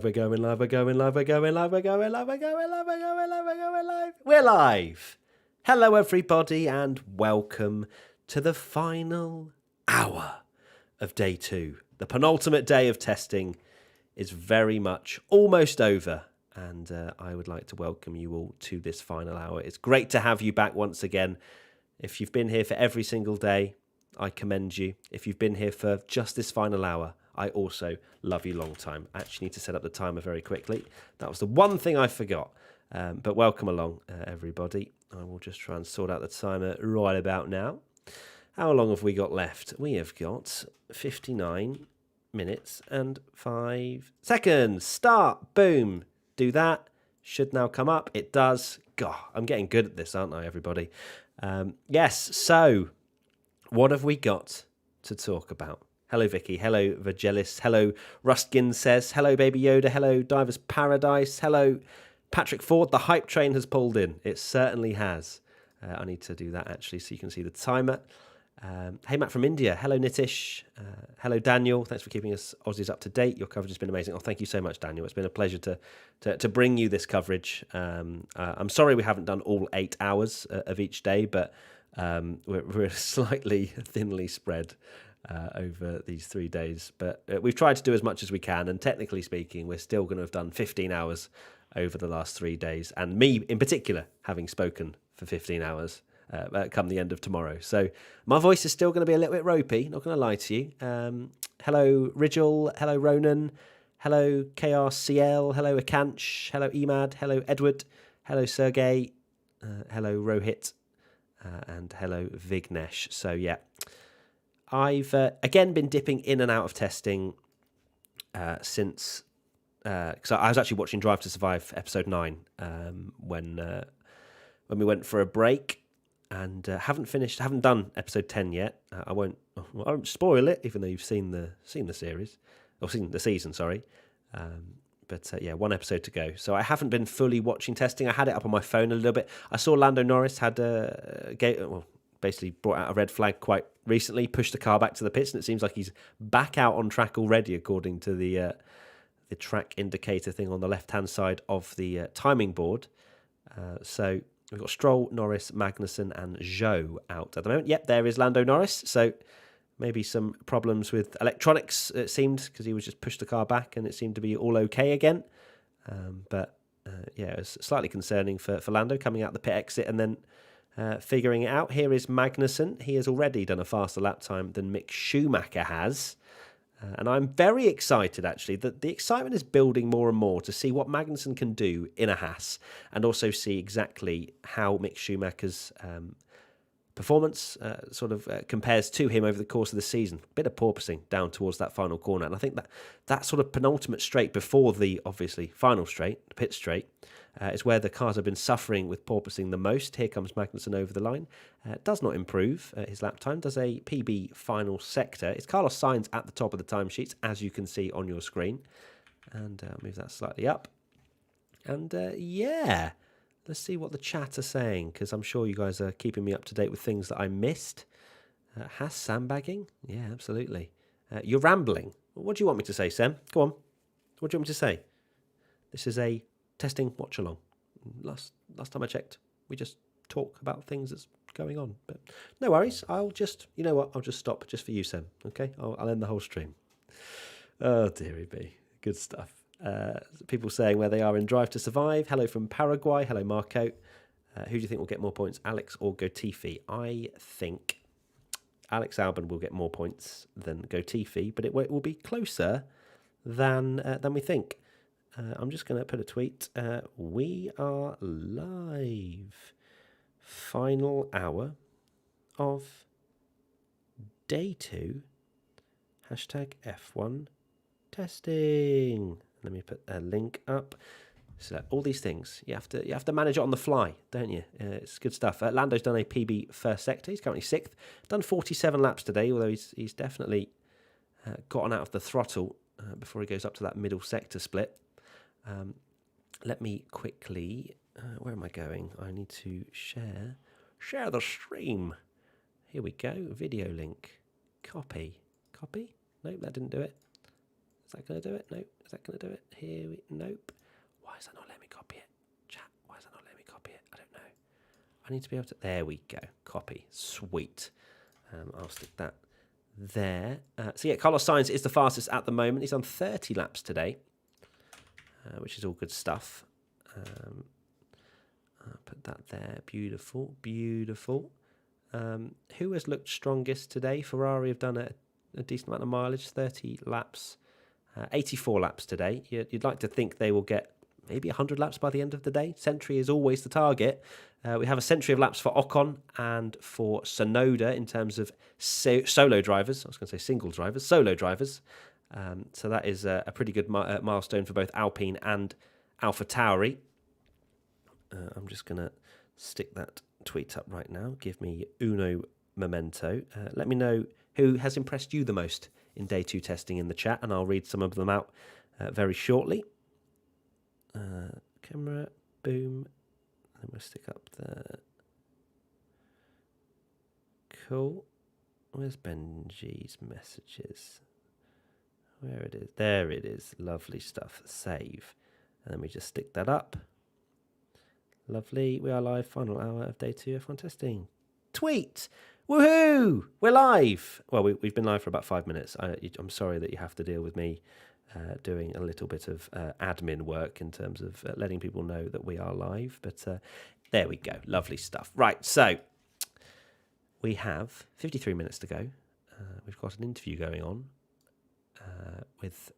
We're going live, we're going live, we're going live, we're going live, we're going live, we're going live, we're going live. We're live. Hello, everybody, and welcome to the final hour of day 2. The penultimate day of testing is very much almost over, and I would like to welcome you all to this final hour. It's great to have you back once again. If you've been here for every single day, I commend you. If you've been here for just this final hour, I also love you long time. I actually need to set up the timer very quickly. That was the one thing I forgot. But welcome along, everybody. I will just try and sort out the timer right about now. How long have we got left? We have got 59 minutes and 5 seconds. Start. Boom. Do that. Should now come up. It does. God, I'm getting good at this, aren't I, everybody? Yes, so what have we got to talk about? Hello, Vicky. Hello, Virgelis. Hello, Rustgin says. Hello, Baby Yoda. Hello, Divers Paradise. Hello, Patrick Ford. The hype train has pulled in. It certainly has. I need to do that, actually, so you can see the timer. Hey, Matt from India. Hello, Nitish. Hello, Daniel. Thanks for keeping us Aussies up to date. Your coverage has been amazing. Oh, thank you so much, Daniel. It's been a pleasure to bring you this coverage. I'm sorry we haven't done all 8 hours of each day, but we're slightly thinly spread over these 3 days. But we've tried to do as much as we can, and technically speaking, we're still going to have done 15 hours over the last 3 days, and me in particular having spoken for 15 hours come the end of tomorrow. So my voice is still going to be a little bit ropey, not going to lie to you. Hello, Rigel. Hello, Ronan. Hello, KRCL. Hello, Akanch. Hello, Emad. Hello, Edward. Hello, Sergey. Hello, Rohit. And hello, Vignesh. So, yeah, I've, again, been dipping in and out of testing since... because I was actually watching Drive to Survive episode 9 when we went for a break. And haven't done episode 10 yet. I won't spoil it, even though you've seen the series, or seen the season, sorry. But yeah, 1 episode to go. So I haven't been fully watching testing. I had it up on my phone a little bit. I saw Lando Norris had basically brought out a red flag quite recently, pushed the car back to the pits, and it seems like he's back out on track already, according to the track indicator thing on the left-hand side of the timing board. So we've got Stroll, Norris, Magnussen, and Zhou out at the moment. Yep, there is Lando Norris. So maybe some problems with electronics, it seemed, because he was just pushed the car back and it seemed to be all okay again. But yeah, it was slightly concerning for Lando coming out the pit exit and then figuring it out. Here is Magnussen. He has already done a faster lap time than Mick Schumacher has. And I'm very excited, actually, that the excitement is building more and more to see what Magnussen can do in a Haas and also see exactly how Mick Schumacher's performance compares to him over the course of the season. A bit of porpoising down towards that final corner. And I think that sort of penultimate straight before the, obviously, final straight, the pit straight, is where the cars have been suffering with porpoising the most. Here comes Magnussen over the line. Does not improve his lap time. Does a PB final sector. It's Carlos Sainz at the top of the timesheets, as you can see on your screen. And I'll move that slightly up. And yeah, let's see what the chat are saying, because I'm sure you guys are keeping me up to date with things that I missed. Has sandbagging? Yeah, absolutely. You're rambling. What do you want me to say, Sam? Go on. What do you want me to say? This is a testing watch along. Last time I checked, we just talk about things that's going on. But no worries. I'll just stop just for you, Sam. Okay? I'll end the whole stream. Oh, dearie me. Good stuff. People saying where they are in Drive to Survive. Hello from Paraguay. Hello, Marco. Who do you think will get more points, Alex or Gotifi? I think Alex Albon will get more points than Gotifi, but it will be closer than we think. I'm just going to put a tweet. We are live. Final hour of day 2. Hashtag F1 testing. Let me put a link up. So all these things, you have to manage it on the fly, don't you? It's good stuff. Lando's done a PB first sector. He's currently 6th. Done 47 laps today, although he's definitely gotten out of the throttle before he goes up to that middle sector split. Let me quickly... where am I going? I need to share the stream. Here we go. Video link. Copy. Nope, that didn't do it. Is that going to do it? No. Is that going to do it? Nope. Why is that not letting me copy it? Chat, why is that not letting me copy it? I don't know. I need to be able to... There we go. Copy. Sweet. I'll stick that there. So yeah, Carlos Sainz is the fastest at the moment. He's on 30 laps today, which is all good stuff. I'll put that there. Beautiful. Who has looked strongest today? Ferrari have done a decent amount of mileage, 30 laps, 84 laps today. You'd like to think they will get maybe 100 laps by the end of the day. Century is always the target. We have a century of laps for Ocon and for Sonoda in terms of solo drivers. I was going to say single drivers, solo drivers. So that is a pretty good milestone for both Alpine and AlphaTauri. I'm just going to stick that tweet up right now. Give me uno memento. Let me know who has impressed you the most in day 2 testing in the chat, and I'll read some of them out very shortly. Camera, boom. And we'll stick up the... Cool. Where's Benji's messages? Where it is? There it is. Lovely stuff. Save. And then we just stick that up. Lovely. We are live. Final hour of day 2 F1 testing. Tweet! Woohoo! We're live! Well, we've been live for about 5 minutes. I'm sorry that you have to deal with me doing a little bit of admin work in terms of letting people know that we are live. But there we go. Lovely stuff. Right, so we have 53 minutes to go. We've got an interview going on with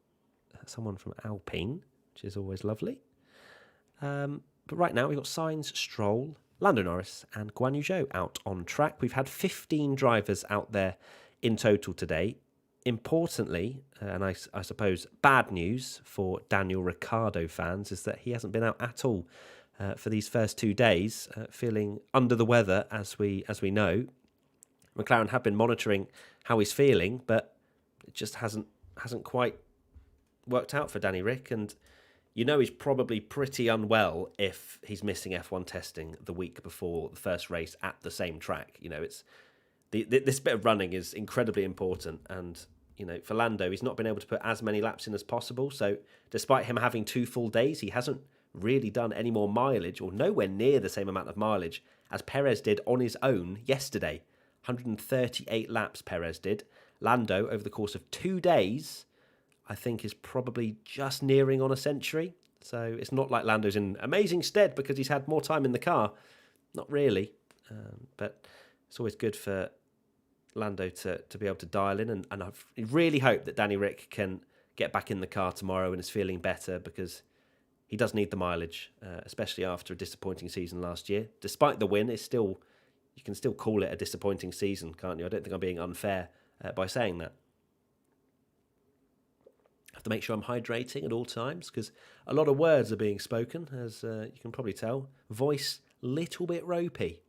someone from Alpine, which is always lovely. But right now we've got Sainz, Stroll, Lando Norris and Guan Yu Zhou out on track. We've had 15 drivers out there in total today. Importantly, and I suppose bad news for Daniel Ricciardo fans, is that he hasn't been out at all for these first 2 days, feeling under the weather, as we know. McLaren have been monitoring how he's feeling, but it just hasn't quite worked out for Danny Rick, and you know he's probably pretty unwell if he's missing F1 testing the week before the first race at the same track. You know, it's this bit of running is incredibly important, and you know, for Lando, he's not been able to put as many laps in as possible. So despite him having 2 full days, he hasn't really done any more mileage, or nowhere near the same amount of mileage as Perez did on his own yesterday. 138 laps Perez did. Lando, over the course of 2 days, I think is probably just nearing on a century. So it's not like Lando's in amazing stead because he's had more time in the car. Not really. But it's always good for Lando to be able to dial in. And I really hope that Danny Rick can get back in the car tomorrow and is feeling better, because he does need the mileage, especially after a disappointing season last year. Despite the win, it's still, you can still call it a disappointing season, can't you? I don't think I'm being unfair by saying that. I have to make sure I'm hydrating at all times, because a lot of words are being spoken, as you can probably tell. Voice, little bit ropey.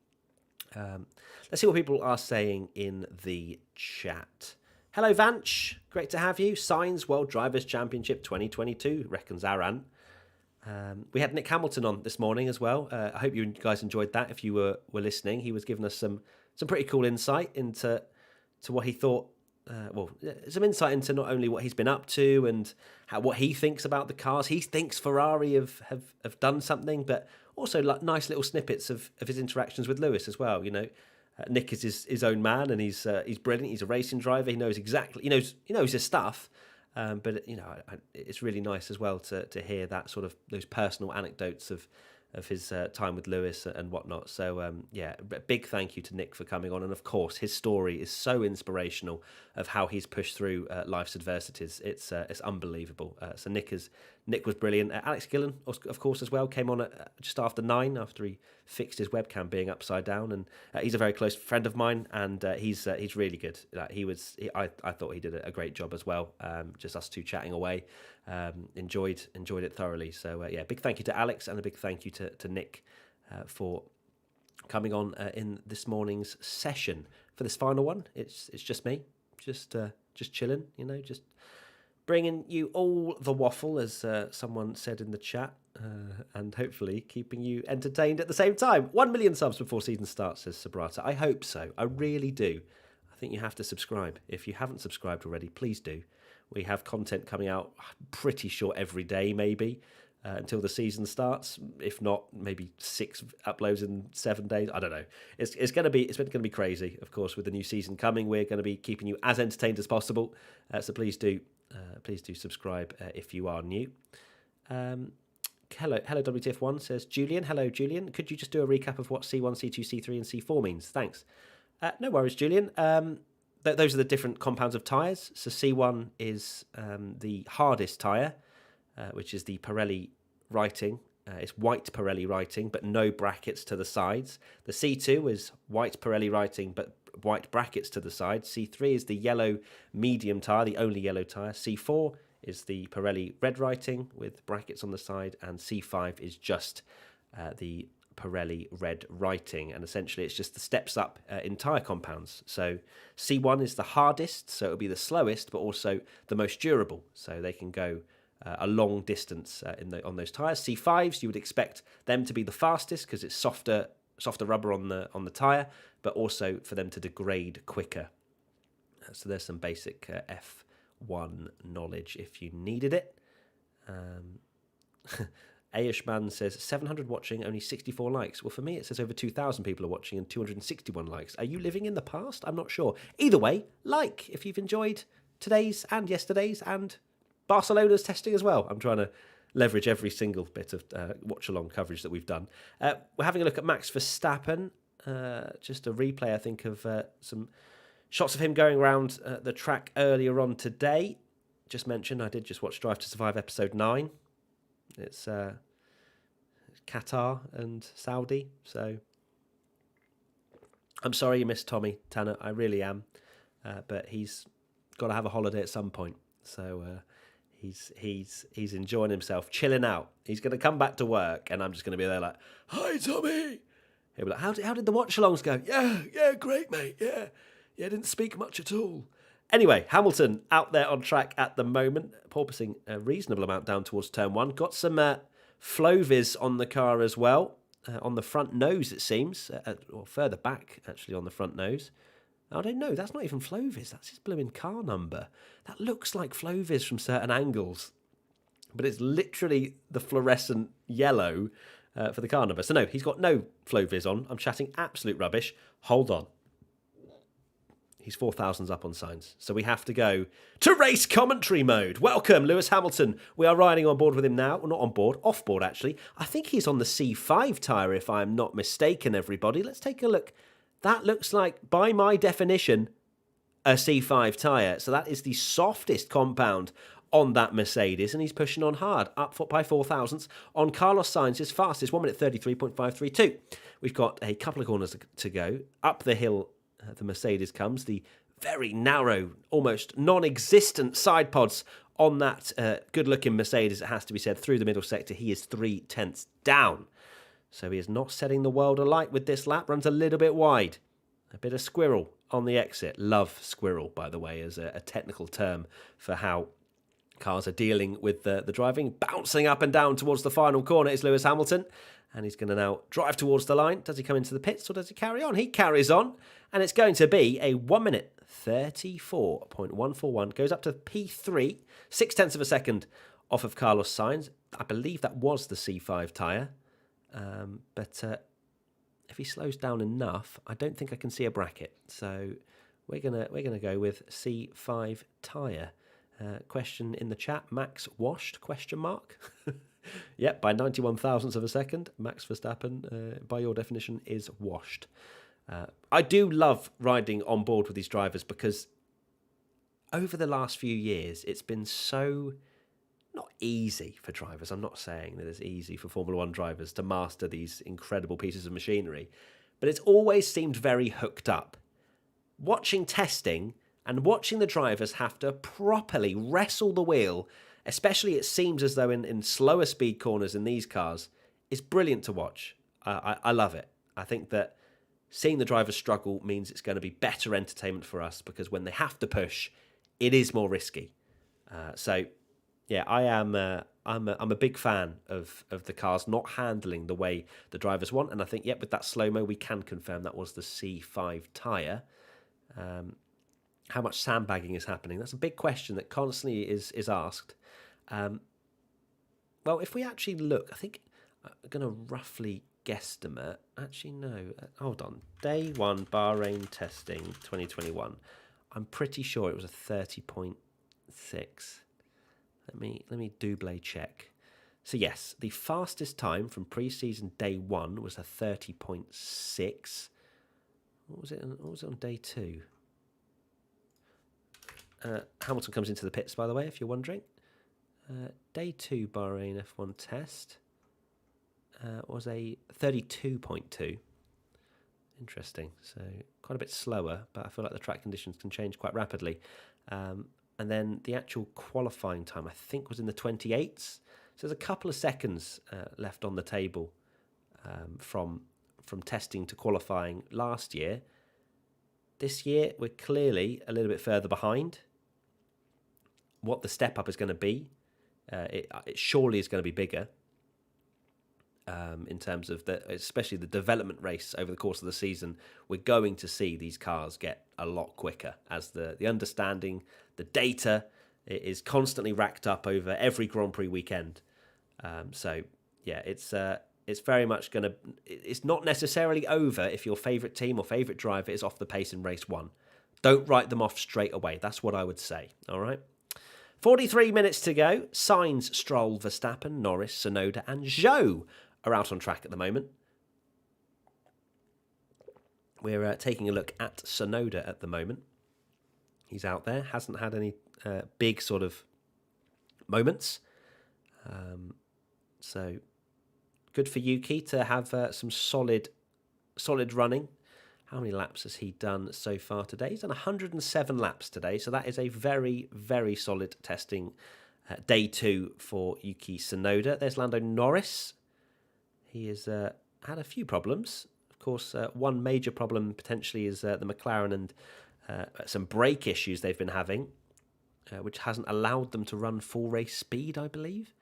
Let's see what people are saying in the chat. Hello, Vanch. Great to have you. Sainz World Drivers' Championship 2022, reckons Aran. We had Nick Hamilton on this morning as well. I hope you guys enjoyed that. If you were listening, he was giving us some pretty cool insight into what he thought. Some insight into not only what he's been up to and what he thinks about the cars. He thinks Ferrari have done something, but also like nice little snippets of his interactions with Lewis as well. You know, Nick is his own man, and he's brilliant. He's a racing driver. He knows exactly. He knows his stuff. But you know, it's really nice as well to hear that sort of those personal anecdotes of his time with Lewis and whatnot. So big thank you to Nick for coming on, and of course his story is so inspirational of how he's pushed through life's adversities. It's unbelievable. So Nick was brilliant. Alex Gillen, of course, as well, came on at just after 9 after he fixed his webcam being upside down, and he's a very close friend of mine, and he's really good. I thought he did a great job as well. Just us two chatting away. Enjoyed it thoroughly. So big thank you to Alex, and a big thank you to Nick for coming on in this morning's session. For this final one, it's just me, just chilling, just bringing you all the waffle, as someone said in the chat, and hopefully keeping you entertained at the same time. 1 million subs before season starts, says Sabrata. I hope so. I really do. I think you have to subscribe. If you haven't subscribed already, please do. We have content coming out, I'm pretty sure every day, maybe, until the season starts. If not, maybe 6 uploads in 7 days. I don't know. It's going to be crazy. Of course, with the new season coming, we're going to be keeping you as entertained as possible. So please do subscribe if you are new. Hello WTF1 says, Julian. Hello, Julian. Could you just do a recap of what C1, C2, C3 and C4 means? Thanks. No worries, Julian. Those are the different compounds of tyres. So C1 is the hardest tyre, which is the Pirelli writing. It's white Pirelli writing, but no brackets to the sides. The C2 is white Pirelli writing, but white brackets to the sides. C3 is the yellow medium tyre, the only yellow tyre. C4 is the Pirelli red writing with brackets on the side, and C5 is just the Pirelli red writing, and essentially it's just the steps up in tyre compounds. So C1 is the hardest, so it'll be the slowest, but also the most durable, so they can go a long distance on those tyres. C5s, you would expect them to be the fastest because it's softer rubber on the tyre, but also for them to degrade quicker. So there's some basic F1 knowledge if you needed it. Ayushman says 700 watching, only 64 likes. Well, for me, it says over 2,000 people are watching and 261 likes. Are you living in the past? I'm not sure. Either way, like if you've enjoyed today's and yesterday's and Barcelona's testing as well. I'm trying to leverage every single bit of watch-along coverage that we've done. We're having a look at Max Verstappen. Just a replay, I think, of some shots of him going around the track earlier on today. Just mentioned, I did just watch Drive to Survive episode 9. It's Qatar and Saudi, so I'm sorry you missed Tommy Tanner. I really am, but he's got to have a holiday at some point. So he's enjoying himself, chilling out. He's going to come back to work, and I'm just going to be there like, "Hi, Tommy." He'll be like, "How did the watch-alongs go?" Yeah, great, mate. Yeah, didn't speak much at all. Anyway, Hamilton out there on track at the moment, porpoising a reasonable amount down towards turn 1. Got some Flovis on the car as well, on the front nose, it seems, or further back, actually, on the front nose. I don't know, that's not even Flovis, that's his blooming car number. That looks like Flovis from certain angles, but it's literally the fluorescent yellow for the car number. So no, he's got no Flovis on. I'm chatting absolute rubbish. Hold on. He's 4,000s up on signs. So we have to go to race commentary mode. Welcome, Lewis Hamilton. We are riding on board with him now. Well, not on board, off board, actually. I think he's on the C5 tyre, if I'm not mistaken, everybody. Let's take a look. That looks like, by my definition, a C5 tyre. So that is the softest compound on that Mercedes, and he's pushing on hard, up by 4,000s on Carlos Sainz's fastest, 1:33.532. We've got a couple of corners to go. Up the hill, the Mercedes comes, the very narrow, almost non-existent side pods on that good-looking Mercedes, it has to be said, through the middle sector. He is 3/10 down. So he is not setting the world alight with this lap. Runs a little bit wide. A bit of squirrel on the exit. Love squirrel, by the way, as a technical term for how cars are dealing with the driving. Bouncing up and down towards the final corner is Lewis Hamilton. And he's going to now drive towards the line. Does he come into the pits or does he carry on? He carries on. And it's going to be a 1:34.141. Goes up to P3. 0.6 of a second off of Carlos Sainz. I believe that was the C5 tyre. But if he slows down enough, I don't think I can see a bracket. So we're gonna go with C5 tyre. Question in the chat: Max washed? Question mark. Yep, by 91,000ths of a second, Max Verstappen, by your definition, is washed. I do love riding on board with these drivers because over the last few years, it's been so not easy for drivers. I'm not saying that it's easy for Formula One drivers to master these incredible pieces of machinery, but it's always seemed very hooked up. Watching testing and watching the drivers have to properly wrestle the wheel, especially it seems as though in slower speed corners in these cars, is brilliant to watch. I love it. I think that seeing the drivers struggle means it's going to be better entertainment for us because when they have to push, it is more risky. Yeah, I'm a big fan of the cars not handling the way the drivers want, and I think, with that slow-mo, we can confirm that was the C5 tyre. how much sandbagging is happening? That's a big question that constantly is asked. Well, if we actually look, I think I'm going to roughly guesstimate. Actually, no. Hold on. Day 1 Bahrain testing 2021. I'm pretty sure it was a 30.6. Let me double check. So yes, the fastest time from pre-season day 1 was a 30.6. What was it on day 2? Hamilton comes into the pits, by the way, if you're wondering. Day 2 Bahrain F1 test was a 32.2. Interesting. So quite a bit slower, but I feel like the track conditions can change quite rapidly. And then the actual qualifying time, I think, was in the 28s. So there's a couple of seconds left on the table from testing to qualifying last year. This year, we're clearly a little bit further behind. What the step up is going to be, it surely is going to be bigger in terms of especially the development race over the course of the season. We're going to see these cars get a lot quicker as the understanding, the data is constantly racked up over every Grand Prix weekend. So yeah, it's very much going to. It's not necessarily over if your favourite team or favourite driver is off the pace in race 1. Don't write them off straight away. That's what I would say. All right. 43 minutes to go. Sainz, Stroll, Verstappen, Norris, Sonoda and Zhou are out on track at the moment. We're taking a look at Sonoda at the moment. He's out there. Hasn't had any big sort of moments. So good for Yuki to have some solid running. How many laps has he done so far today? He's done 107 laps today, so that is a very, very solid testing day 2 for Yuki Sonoda. There's Lando Norris. He has had a few problems. Of course, one major problem potentially is the McLaren and some brake issues they've been having, which hasn't allowed them to run full race speed, I believe.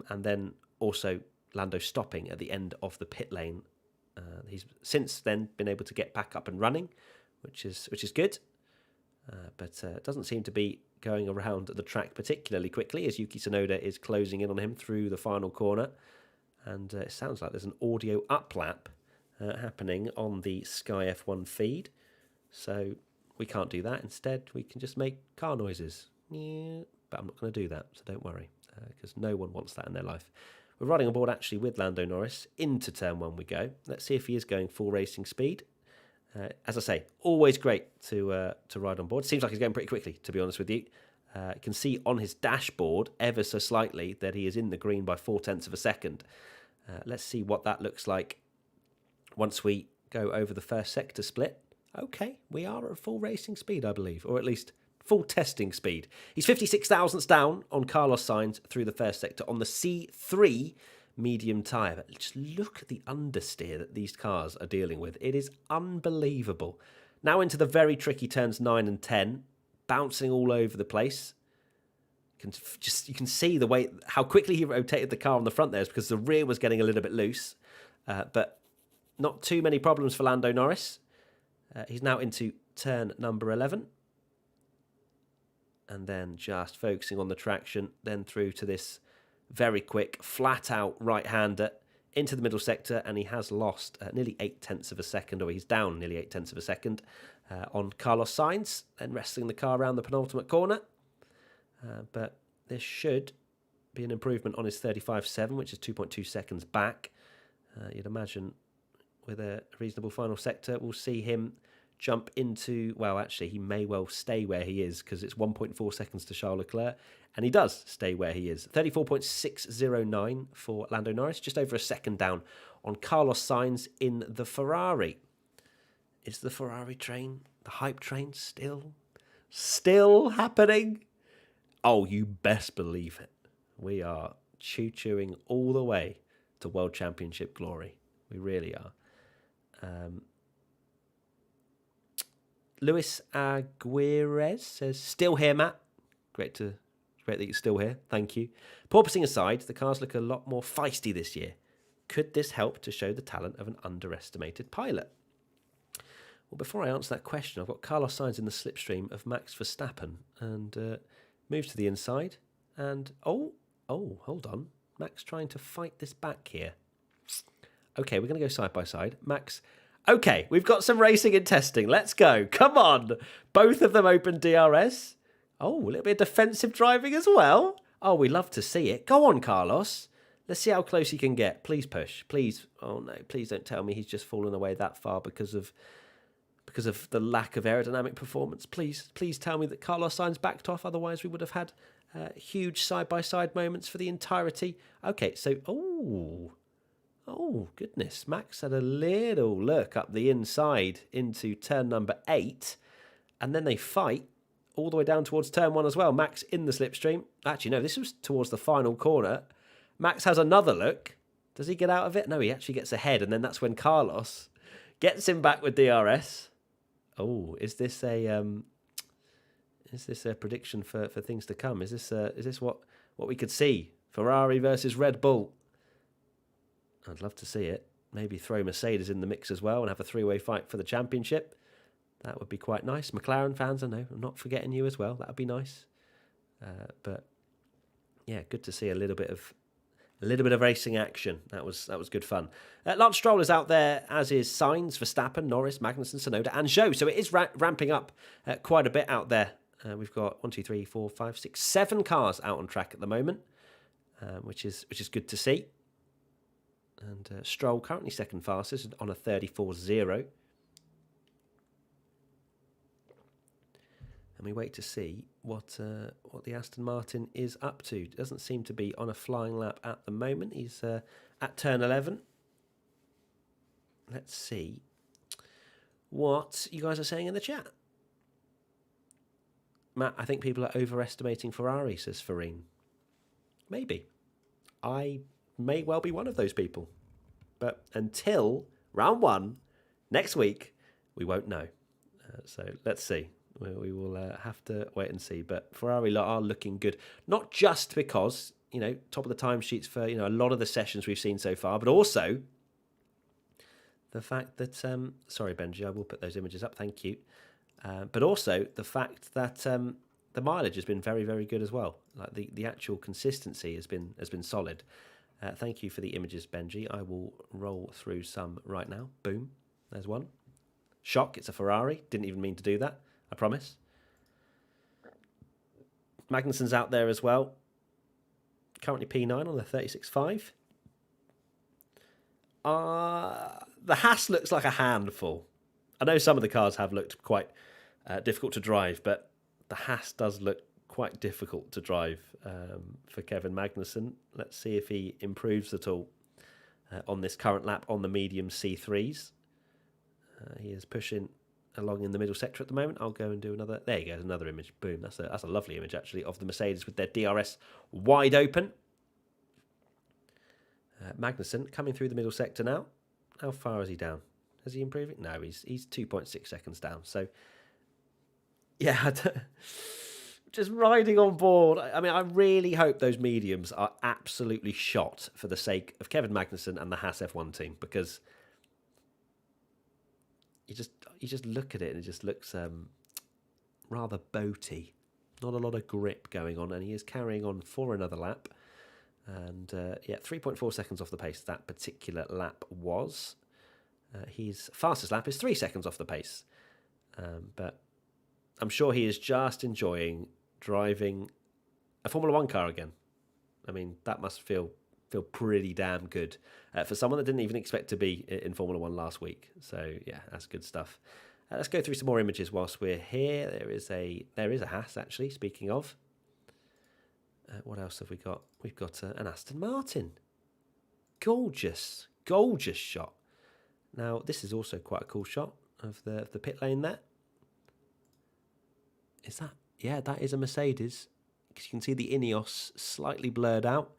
And then also Lando stopping at the end of the pit lane. He's since then been able to get back up and running, which is good, but doesn't seem to be going around the track particularly quickly as Yuki Sonoda is closing in on him through the final corner, and it sounds like there's an audio uplap happening on the Sky F1 feed, so we can't do that. Instead, we can just make car noises, but I'm not going to do that, so don't worry, because no one wants that in their life. We're riding on board actually with Lando Norris. Into turn 1 we go. Let's see if he is going full racing speed. As I say, always great to ride on board. Seems like he's going pretty quickly, to be honest with you. You can see on his dashboard ever so slightly that he is in the green by 0.4 of a second. Let's see what that looks like once we go over the first sector split. Okay, we are at full racing speed, I believe, or at least full testing speed. He's 56 thousandths down on Carlos Sainz through the first sector on the C3 medium tyre. But just look at the understeer that these cars are dealing with. It is unbelievable. Now into the very tricky turns 9 and 10, bouncing all over the place. You can see the way how quickly he rotated the car on the front there is because the rear was getting a little bit loose. But not too many problems for Lando Norris. He's now into turn number 11. And then just focusing on the traction, then through to this very quick, flat-out right-hander into the middle sector, and he has lost nearly 0.8 of a second, or he's down nearly 0.8 of a second on Carlos Sainz, then wrestling the car around the penultimate corner. But this should be an improvement on his 35.7, which is 2.2 seconds back. You'd imagine with a reasonable final sector, we'll see him jump into, well, actually, he may well stay where he is because it's 1.4 seconds to Charles Leclerc, and he does stay where he is. 34.609 for Lando Norris, just over a second down on Carlos Sainz in the Ferrari. Is the Ferrari train, the hype train, still happening? Oh, you best believe it. We are choo-chooing all the way to World Championship glory. We really are. Luis Aguirre says, still here, Matt. Great that you're still here. Thank you. Porpoising aside, the cars look a lot more feisty this year. Could this help to show the talent of an underestimated pilot? Well, before I answer that question, I've got Carlos Sainz in the slipstream of Max Verstappen and moves to the inside. And, hold on. Max trying to fight this back here. Okay, we're going to go side by side. Max, okay, we've got some racing and testing. Let's go. Come on. Both of them open DRS. Oh, a little bit of defensive driving as well. Oh, we love to see it. Go on, Carlos. Let's see how close he can get. Please push. Please. Oh, no, please don't tell me he's just fallen away that far because of the lack of aerodynamic performance. Please tell me that Carlos Sainz backed off. Otherwise, we would have had huge side-by-side moments for the entirety. Okay, so, oh, goodness. Max had a little look up the inside into turn number 8, and then they fight all the way down towards turn 1 as well. Max in the slipstream. Actually, no, this was towards the final corner. Max has another look. Does he get out of it? No, he actually gets ahead, and then that's when Carlos gets him back with DRS. Oh, is this a prediction for things to come? Is this what we could see? Ferrari versus Red Bull. I'd love to see it. Maybe throw Mercedes in the mix as well and have a three-way fight for the championship. That would be quite nice. McLaren fans, I know, I'm not forgetting you as well. That would be nice. But yeah, good to see a little bit of racing action. That was good fun. Lance Stroll is out there, as is Sainz, Verstappen, Norris, Magnussen, Sonoda, and Zhou. So it is ramping up quite a bit out there. We've got 1, 2, 3, 4, 5, 6, 7 cars out on track at the moment, which is good to see. And Stroll currently second fastest on a 34.0. And we wait to see what the Aston Martin is up to. Doesn't seem to be on a flying lap at the moment. He's at turn 11. Let's see what you guys are saying in the chat. Matt, I think people are overestimating Ferrari, says Farine. Maybe. I may well be one of those people. But until round 1 next week, we won't know. So let's see. We will have to wait and see. But Ferrari are looking good. Not just because, top of the timesheets for, a lot of the sessions we've seen so far, but also the fact that, sorry, Benji, I will put those images up. Thank you. But also the fact that the mileage has been very, very good as well. Like the actual consistency has been solid. Thank you for the images, Benji. I will roll through some right now. Boom. There's one. Shock, it's a Ferrari. Didn't even mean to do that. I promise. Magnussen's out there as well. Currently P9 on the 36.5. The Haas looks like a handful. I know some of the cars have looked quite difficult to drive, but the Haas does look quite difficult to drive for Kevin Magnussen. Let's see if he improves at all on this current lap on the medium C3s. He is pushing along in the middle sector at the moment. I'll go and do another. There you go, another image. Boom. That's a lovely image, actually, of the Mercedes with their DRS wide open. Magnussen coming through the middle sector now. How far is he down? Is he improving? No, he's 2.6 seconds down. So, yeah, just riding on board. I mean, I really hope those mediums are absolutely shot for the sake of Kevin Magnussen and the Haas F1 team, because you just look at it and it just looks rather boaty. Not a lot of grip going on, and he is carrying on for another lap. And 3.4 seconds off the pace that particular lap was. His fastest lap is 3 seconds off the pace. But I'm sure he is just enjoying driving a Formula 1 car again. I mean, that must feel pretty damn good for someone that didn't even expect to be in Formula 1 last week. So, yeah, that's good stuff. Let's go through some more images whilst we're here. There is a Haas, actually, speaking of. What else have we got? We've got an Aston Martin. Gorgeous shot. Now, this is also quite a cool shot of the pit lane there. Is that? Yeah, that is a Mercedes. Because you can see the Ineos slightly blurred out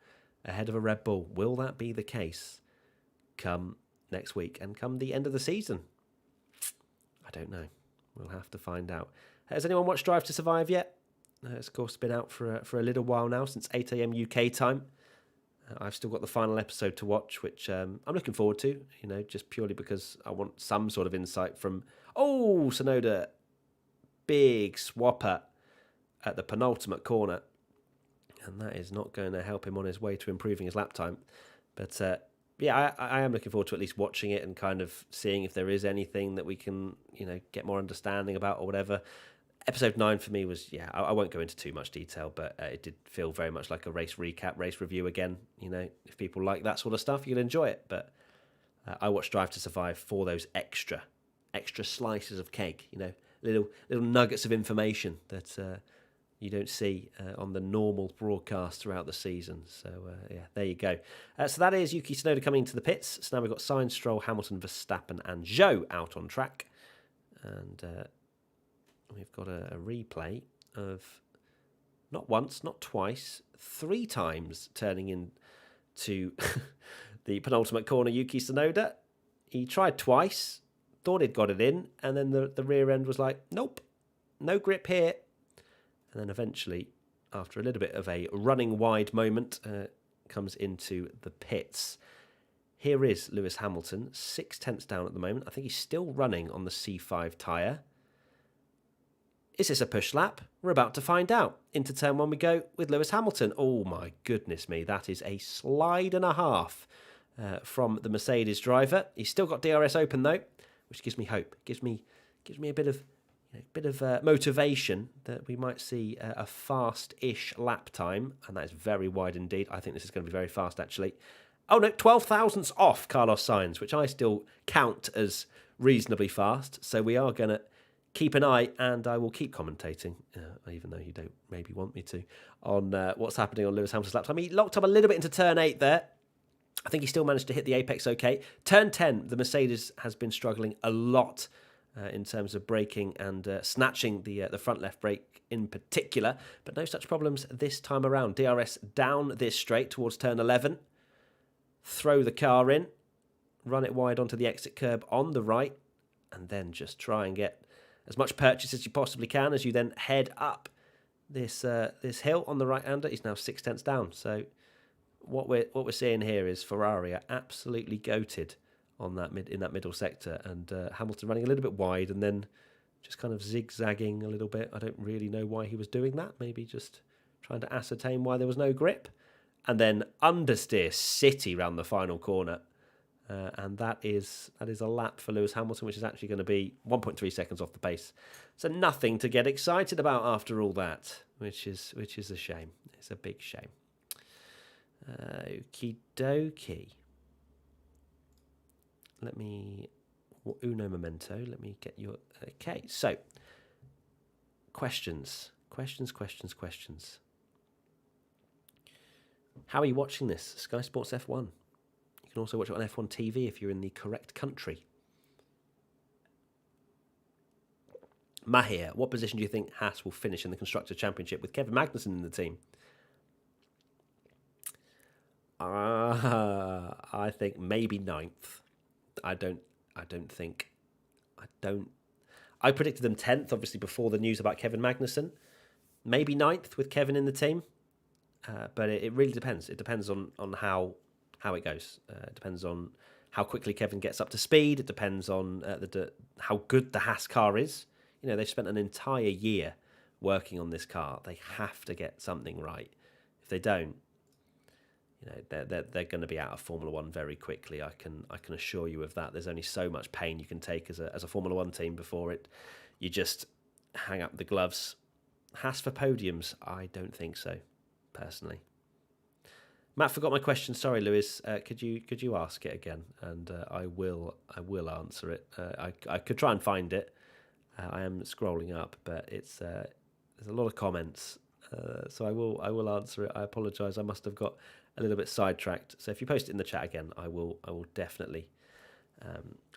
ahead of a Red Bull. Will that be the case come next week and come the end of the season? I don't know. We'll have to find out. Has anyone watched Drive to Survive yet? It's, of course, been out for a little while now, since 8 a.m. UK time. I've still got the final episode to watch, which I'm looking forward to, just purely because I want some sort of insight from, Sonoda, big swapper at the penultimate corner. And that is not going to help him on his way to improving his lap time. But I am looking forward to at least watching it and kind of seeing if there is anything that we can, get more understanding about or whatever. Episode 9 for me was, I won't go into too much detail, but it did feel very much like a race recap, race review again. If people like that sort of stuff, you'll enjoy it. But I watched Drive to Survive for those extra slices of cake, little nuggets of information that you don't see on the normal broadcast throughout the season. So, there you go. So that is Yuki Sonoda coming into the pits. So now we've got Sainz, Stroll, Hamilton, Verstappen and Zhou out on track. And we've got a replay of not once, not twice, 3 times turning into the penultimate corner, Yuki Sonoda. He tried twice, thought he'd got it in, and then the rear end was like, nope, no grip here. And then eventually, after a little bit of a running wide moment, comes into the pits. Here is Lewis Hamilton, 6 tenths down at the moment. I think he's still running on the C5 tyre. Is this a push lap? We're about to find out. Into turn 1 we go with Lewis Hamilton. Oh my goodness me, that is a slide and a half from the Mercedes driver. He's still got DRS open though, which gives me hope. Gives me a bit of motivation that we might see a fast-ish lap time, and that is very wide indeed. I think this is going to be very fast actually. Oh no, 12 thousandths off Carlos Sainz, which I still count as reasonably fast. So we are going to keep an eye, and I will keep commentating, even though you don't maybe want me to, on what's happening on Lewis Hamilton's lap time. He locked up a little bit into turn 8 there. I think he still managed to hit the apex okay. Turn 10, the Mercedes has been struggling a lot in terms of braking and snatching the front left brake in particular, but no such problems this time around. DRS down this straight towards turn 11. Throw the car in, run it wide onto the exit curb on the right, and then just try and get as much purchase as you possibly can as you then head up this hill on the right-hander. He's now 6 tenths down. So what we're seeing here is Ferrari are absolutely goated on in that middle sector, and Hamilton running a little bit wide and then just kind of zigzagging a little bit. I don't really know why he was doing that. Maybe just trying to ascertain why there was no grip, and then understeer City round the final corner. And that is a lap for Lewis Hamilton, which is actually going to be 1.3 seconds off the pace. So nothing to get excited about after all that, which is a shame. It's a big shame. Okie dokie. Let me uno momento. Let me get your okay. So questions. How are you watching this? Sky Sports F1. You can also watch it on F1 TV if you're in the correct country. Mahir, what position do you think Haas will finish in the Constructors' Championship with Kevin Magnussen in the team? I think maybe 9th. I predicted them 10th, obviously, before the news about Kevin Magnussen. Maybe 9th with Kevin in the team. But it really depends. It depends on how it goes. It depends on how quickly Kevin gets up to speed. It depends on how good the Haas car is. They've spent an entire year working on this car. They have to get something right. If they don't, they're going to be out of Formula One very quickly. I can assure you of that. There's only so much pain you can take as a Formula One team before you just hang up the gloves. Haas for podiums? I don't think so, personally. Matt forgot my question. Sorry, Lewis. Could you ask it again? And I will answer it. I could try and find it. I am scrolling up, but it's there's a lot of comments, so I will answer it. I apologise. I must have got a little bit sidetracked. So if you post it in the chat again, I will definitely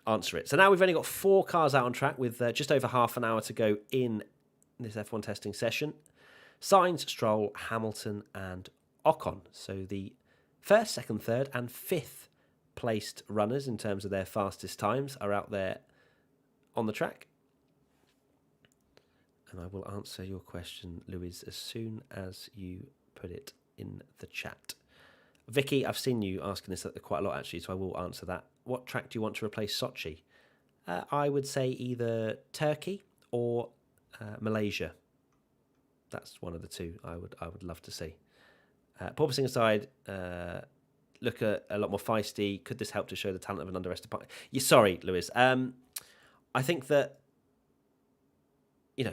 answer it. So now we've only got 4 cars out on track with just over half an hour to go in this F1 testing session. Sainz, Stroll, Hamilton, and Ocon. So the 1st, 2nd, 3rd, and 5th placed runners in terms of their fastest times are out there on the track. And I will answer your question, Louise, as soon as you put it in the chat. Vicky, I've seen you asking this quite a lot, actually, so I will answer that. What track do you want to replace Sochi? I would say either Turkey or Malaysia. That's one of the two I would love to see. Porpoising aside, look a lot more feisty. Could this help to show the talent of an underestimated? Yeah, sorry, Lewis. I think that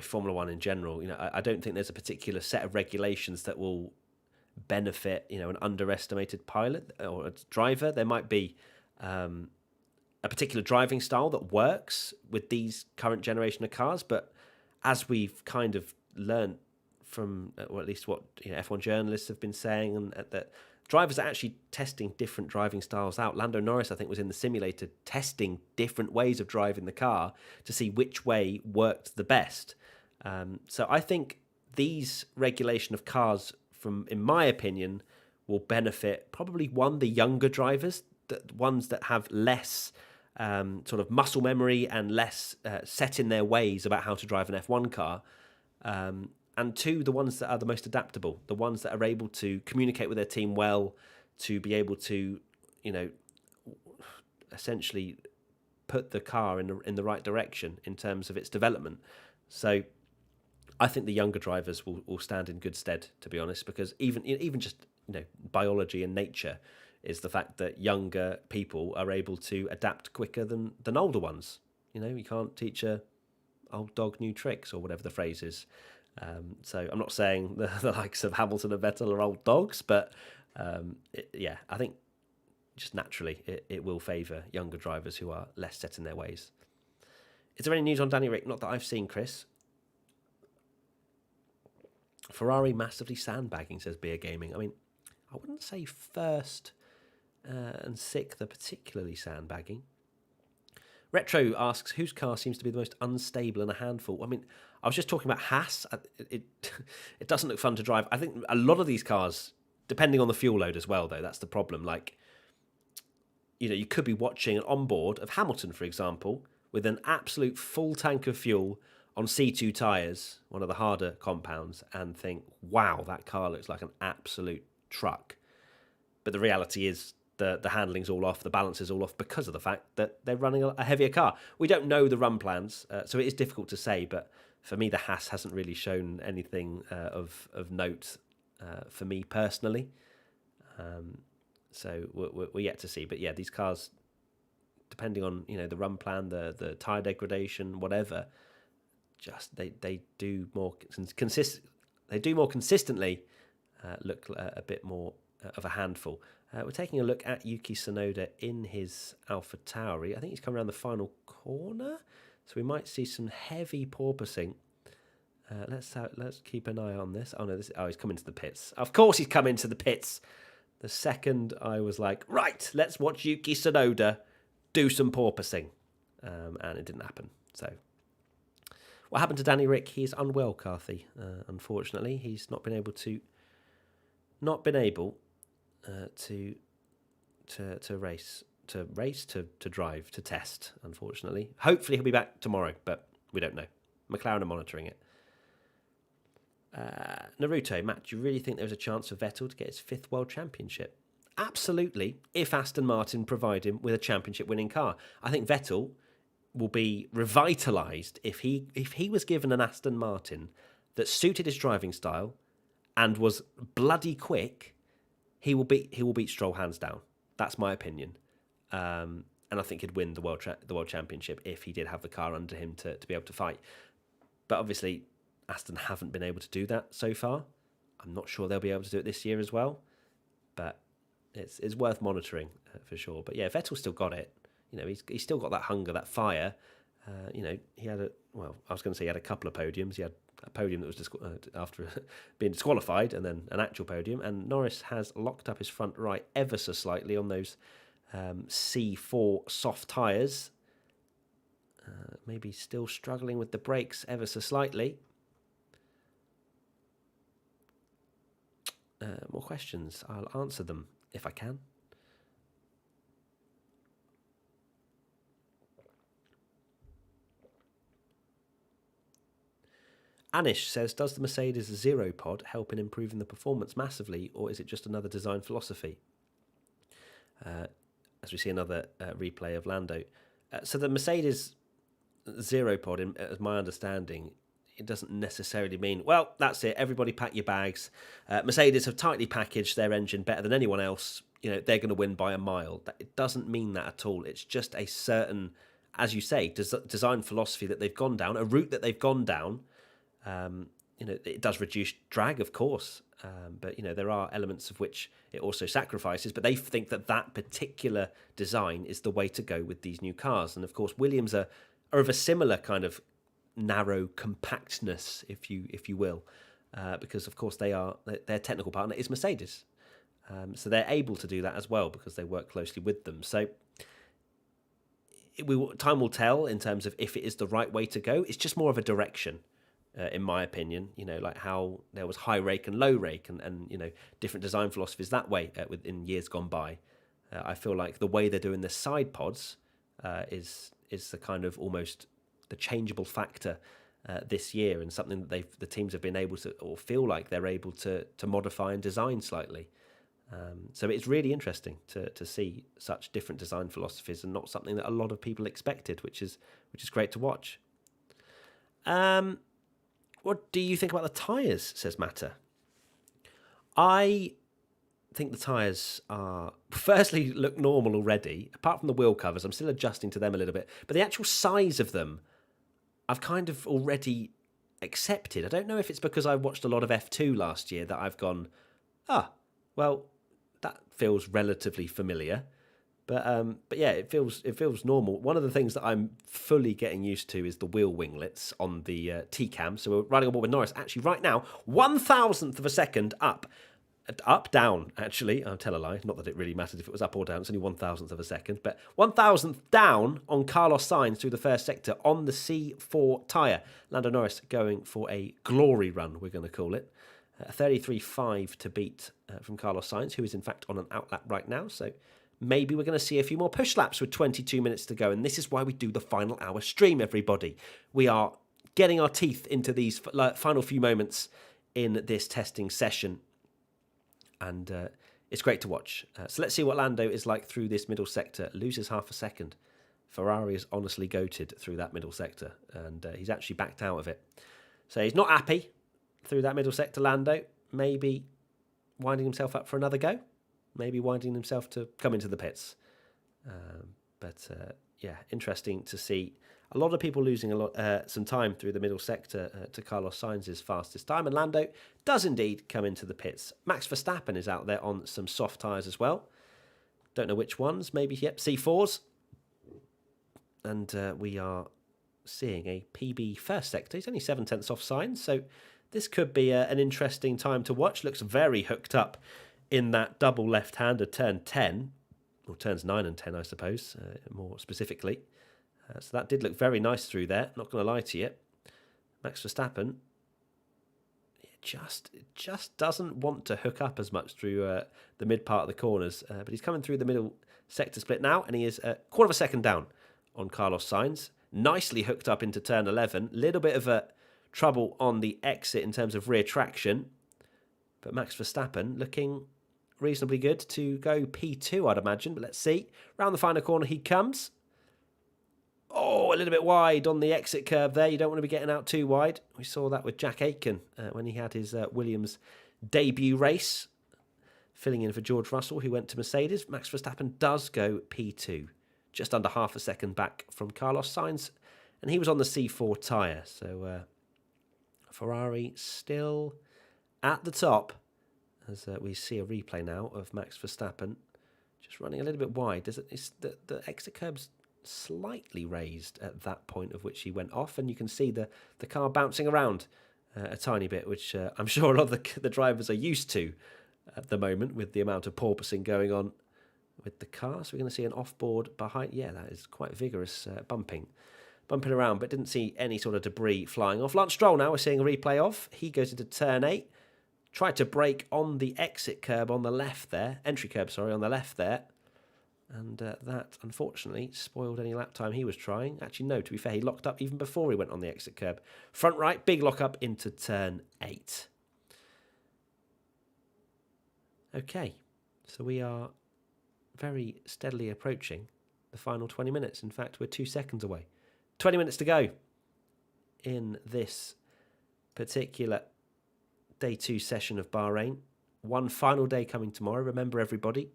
Formula One in general. I don't think there's a particular set of regulations that will benefit an underestimated pilot or a driver. There might be a particular driving style that works with these current generation of cars, but as we've kind of learned from, or at least what F1 journalists have been saying, and that drivers are actually testing different driving styles out. Lando Norris, I think, was in the simulator testing different ways of driving the car to see which way worked the best. So I think these regulation of cars, in my opinion, will benefit probably the younger drivers, the ones that have less sort of muscle memory and less set in their ways about how to drive an F1 car. And two, the ones that are the most adaptable, the ones that are able to communicate with their team well, to be able to, essentially put the car in the right direction in terms of its development. So I think the younger drivers will stand in good stead, to be honest, because even just biology and nature is the fact that younger people are able to adapt quicker than older ones. You can't teach a old dog new tricks, or whatever the phrase is. So I'm not saying the likes of Hamilton and Vettel are old dogs, but I think just naturally it will favour younger drivers who are less set in their ways. Is there any news on Danny Rick? Not that I've seen, Chris. Ferrari massively sandbagging, says Beer Gaming. I mean, I wouldn't say first and sixth are particularly sandbagging. Retro asks, whose car seems to be the most unstable and a handful? I mean, I was just talking about Haas. It doesn't look fun to drive. I think a lot of these cars, depending on the fuel load as well, though, that's the problem. Like, you could be watching an onboard of Hamilton, for example, with an absolute full tank of fuel on C2 tyres, one of the harder compounds, and think, wow, that car looks like an absolute truck. But the reality is the handling's all off, the balance is all off because of the fact that they're running a heavier car. We don't know the run plans, so it is difficult to say, but for me, the Haas hasn't really shown anything of note for me personally. So we're yet to see. But yeah, these cars, depending on the run plan, the tyre degradation, whatever, just they do more consistently look a bit more of a handful. We're taking a look at Yuki Sonoda in his Alpha Tauri. I think he's come around the final corner, so we might see some heavy porpoising. Let's keep an eye on this. Oh no, he's come into the pits. Of course, he's come into the pits. The second I was like, right, let's watch Yuki Sonoda do some porpoising, and it didn't happen. So, what happened to Danny Rick? He's unwell, Carthy. Unfortunately, he's not been able to drive, to test, unfortunately. Hopefully he'll be back tomorrow, but we don't know. McLaren are monitoring it. Naruto, Matt, do you really think there was a chance for Vettel to get his 5th world championship? Absolutely, if Aston Martin provide him with a championship winning car. I think Vettel will be revitalised if he was given an Aston Martin that suited his driving style and was bloody quick. He will beat Stroll hands down. That's my opinion, and I think he'd win the world championship if he did have the car under him to be able to fight. But obviously, Aston haven't been able to do that so far. I'm not sure they'll be able to do it this year as well, but it's worth monitoring for sure. But yeah, Vettel's still got it. He's still got that hunger, that fire. He had he had a couple of podiums. He had a podium that was after being disqualified, and then an actual podium. And Norris has locked up his front right ever so slightly on those C4 soft tyres. Maybe still struggling with the brakes ever so slightly. More questions. I'll answer them if I can. Anish says, does the Mercedes Zero Pod help in improving the performance massively, or is it just another design philosophy? as we see another replay of Lando. So the Mercedes zero pod, as my understanding, it doesn't necessarily mean, well, that's it, everybody pack your bags. Mercedes have tightly packaged their engine better than anyone else. They're going to win by a mile. It doesn't mean that at all. It's just a certain, as you say, design philosophy that they've gone down, a route that they've gone down. It does reduce drag, of course, but there are elements of which it also sacrifices. But they think that particular design is the way to go with these new cars. And of course, Williams are of a similar kind of narrow compactness, if you will, because of course their technical partner is Mercedes, so they're able to do that as well because they work closely with them. So time will tell in terms of if it is the right way to go. It's just more of a direction, in my opinion. Like how there was high rake and low rake, and different design philosophies that way in years gone by. I feel like the way they're doing the side pods is the kind of almost the changeable factor this year, and something that the teams have been able to, or feel like they're able to modify and design slightly. So it's really interesting to see such different design philosophies, and not something that a lot of people expected, which is great to watch. What do you think about the tyres, says Matter? I think the tyres are, firstly, look normal already. Apart from the wheel covers, I'm still adjusting to them a little bit. But the actual size of them, I've kind of already accepted. I don't know if it's because I watched a lot of F2 last year that I've gone, well, that feels relatively familiar. But yeah, it feels normal. One of the things that I'm fully getting used to is the wheel winglets on the T-cam. So we're riding on board with Norris. Actually, right now, 1,000th of a second up. Down, actually. I'll tell a lie. Not that it really mattered if it was up or down. It's only 1,000th of a second. But 1,000th down on Carlos Sainz through the first sector on the C4 tyre. Lando Norris going for a glory run, we're going to call it. 33.5 to beat from Carlos Sainz, who is in fact on an outlap right now. So maybe we're going to see a few more push laps with 22 minutes to go. And this is why we do the final hour stream, everybody. We are getting our teeth into these final few moments in this testing session. And it's great to watch. So let's see what Lando is like through this middle sector. Loses half a second. Ferrari is honestly goated through that middle sector, and he's actually backed out of it. So he's not happy through that middle sector, Lando. Maybe winding himself up for another go. Maybe winding himself to come into the pits. But interesting to see a lot of people losing some time through the middle sector to Carlos Sainz's fastest time. And Lando does indeed come into the pits. Max Verstappen is out there on some soft tyres as well. Don't know which ones. Maybe, C4s. And we are seeing a PB first sector. He's only 7/10 off Sainz. So this could be an interesting time to watch. Looks very hooked up in that double left-hander turn 10. Or turns 9 and 10, I suppose, more specifically. So that did look very nice through there. Not going to lie to you. Max Verstappen just doesn't want to hook up as much through the mid part of the corners. But he's coming through the middle sector split now, and he is a quarter of a second down on Carlos Sainz. Nicely hooked up into turn 11. Little bit of a trouble on the exit in terms of rear traction. But Max Verstappen looking reasonably good to go P2, I'd imagine. But let's see. Round the final corner he comes. Oh, a little bit wide on the exit curve there. You don't want to be getting out too wide. We saw that with Jack Aitken when he had his Williams debut race, filling in for George Russell, who went to Mercedes. Max Verstappen does go P2, just under half a second back from Carlos Sainz, and he was on the C4 tyre. So Ferrari still at the top, as we see a replay now of Max Verstappen just running a little bit wide. The exit curb's slightly raised at that point of which he went off, and you can see the car bouncing around a tiny bit, which I'm sure a lot of the drivers are used to at the moment with the amount of porpoising going on with the car. So we're going to see an off-board behind. Yeah, that is quite vigorous bumping around, but didn't see any sort of debris flying off. Lance Stroll now we're seeing a replay of. He goes into turn 8, tried to brake on the exit curb on the left there, entry curb, sorry, on the left there. And that, unfortunately, spoiled any lap time he was trying. Actually, no, to be fair, he locked up even before he went on the exit curb. Front right, big lock up into turn 8. Okay, so we are very steadily approaching the final 20 minutes. In fact, we're 2 seconds away. 20 minutes to go in this particular day 2 session of Bahrain. One final day coming tomorrow. Remember, everybody,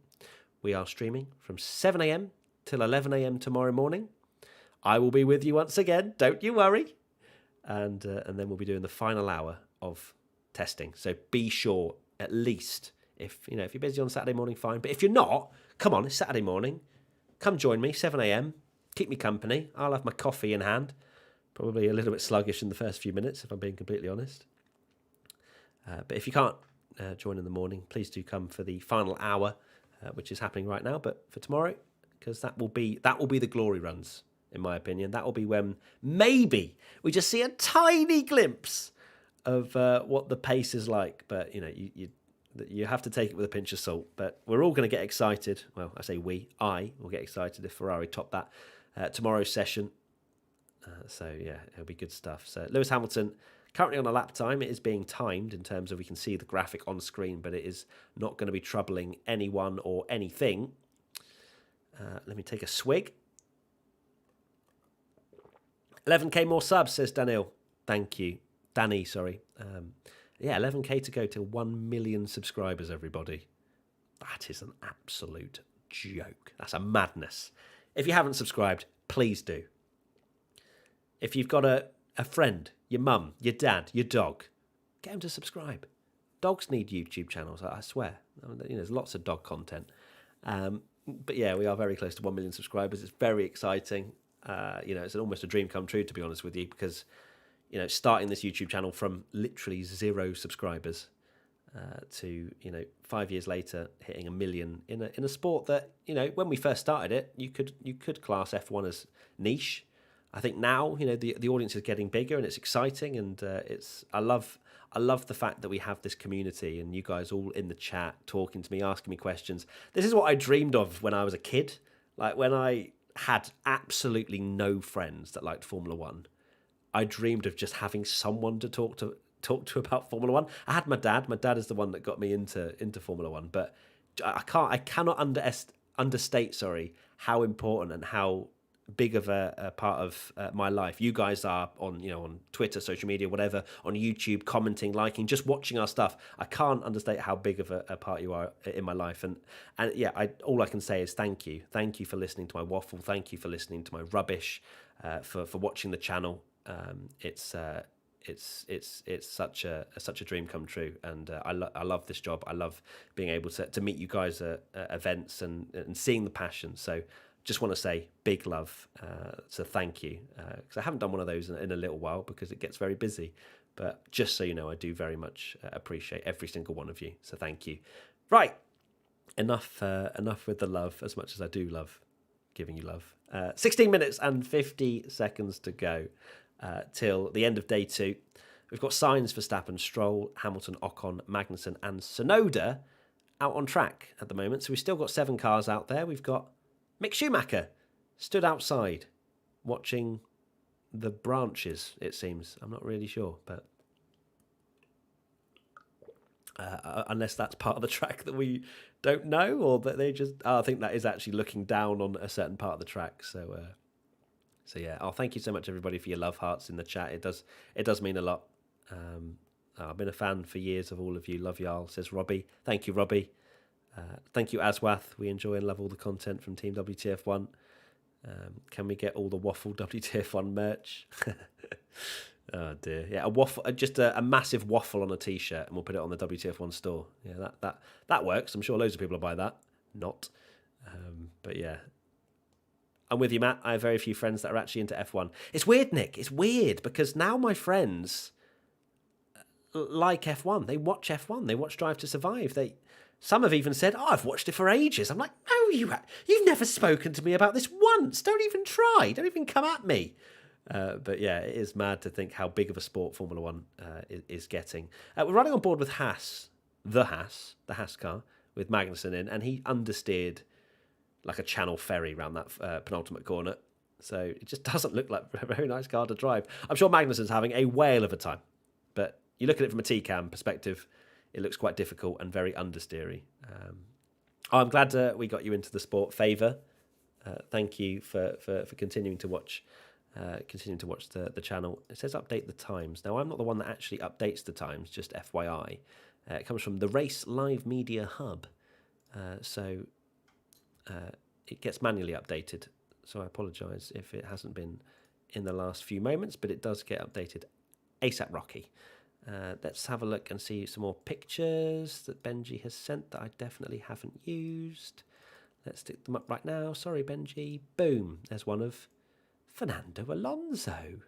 we are streaming from 7 a.m. till 11 a.m. tomorrow morning. I will be with you once again. Don't you worry. And then we'll be doing the final hour of testing. So be sure, at least, if you're busy on Saturday morning, fine. But if you're not, come on, it's Saturday morning. Come join me, 7 a.m. Keep me company. I'll have my coffee in hand. Probably a little bit sluggish in the first few minutes, if I'm being completely honest. But if you can't join in the morning, please do come for the final hour, which is happening right now. But for tomorrow, because that will be the glory runs, in my opinion. That will be when maybe we just see a tiny glimpse of what the pace is like. But you have to take it with a pinch of salt. But we're all going to get excited. Well, I say I will get excited if Ferrari top that tomorrow's session. So yeah, it'll be good stuff. So Lewis Hamilton currently on a lap time. It is being timed in terms of we can see the graphic on screen, but it is not going to be troubling anyone or anything. Let me take a swig. 11k more subs, says Daniel. Thank you. Danny, sorry. 11k to go to 1 million subscribers, everybody. That is an absolute joke. That's a madness. If you haven't subscribed, please do. If you've got a friend, your mum, your dad, your dog, get them to subscribe. Dogs need YouTube channels, I swear. There's lots of dog content. But yeah, we are very close to 1 million subscribers. It's very exciting. It's almost a dream come true, to be honest with you, because, starting this YouTube channel from literally 0 subscribers to, 5 years later, hitting 1 million in a sport that, when we first started it, you could class F1 as niche. I think now, the audience is getting bigger and it's exciting, and I love the fact that we have this community and you guys all in the chat talking to me, asking me questions. This is what I dreamed of when I was a kid. Like when I had absolutely no friends that liked Formula One, I dreamed of just having someone to talk to about Formula One. I had my dad. My dad is the one that got me into Formula One, but I cannot understate how important and how big of a part of my life you guys are on Twitter, social media, whatever, on YouTube, commenting, liking, just watching our stuff. I can't understate how big of a part you are in my life, and all I can say is thank you for listening to my waffle, thank you for listening to my rubbish, for watching the channel. It's such a dream come true, and I love this job. I love being able to meet you guys at events and seeing the passion. So just want to say big love, so thank you, because I haven't done one of those in a little while because it gets very busy. But just so you know, I do very much appreciate every single one of you. So thank you. Right, enough with the love, as much as I do love giving you love. 16 minutes and 50 seconds to go till the end of day 2. We've got Sainz, Verstappen, Stroll, Hamilton, Ocon, Magnussen and Sonoda out on track at the moment. So we've still got 7 cars out there. We've got Mick Schumacher stood outside watching the branches, it seems. I'm not really sure, but unless that's part of the track that we don't know, or that they just... I think that is actually looking down on a certain part of the track. So yeah. Thank you so much, everybody, for your love hearts in the chat. It does mean a lot. I've been a fan for years of all of you. Love y'all, says Robbie. Thank you, Robbie. Thank you, Aswath. We enjoy and love all the content from Team WTF1. Can we get all the waffle WTF1 merch? Oh dear, yeah, a waffle, just a massive waffle on a t-shirt, and we'll put it on the WTF1 store. Yeah, that works. I'm sure loads of people will buy that. Not, but yeah, I'm with you, Matt. I have very few friends that are actually into F1. It's weird, Nick. It's weird because now my friends like F1. They watch F1. They watch Drive to Survive. Some have even said, I've watched it for ages. I'm like, no, you've never spoken to me about this once. Don't even try. Don't even come at me. But yeah, it is mad to think how big of a sport Formula One is getting. We're running on board with the Haas car, with Magnussen in, and he understeered like a Channel ferry around that penultimate corner. So it just doesn't look like a very nice car to drive. I'm sure Magnussen's having a whale of a time. But you look at it from a T-Cam perspective, it looks quite difficult and very understeery. Oh, I'm glad we got you into the sport. Favour. Thank you for continuing to watch. Continuing to watch the channel. It says update the times. Now, I'm not the one that actually updates the times, just FYI. It comes from the Race Live Media Hub. So it gets manually updated. So I apologise if it hasn't been in the last few moments, but it does get updated ASAP Rocky. Let's have a look and see some more pictures that Benji has sent that I definitely haven't used. Let's stick them up right now. Sorry, Benji. Boom. There's one of Fernando Alonso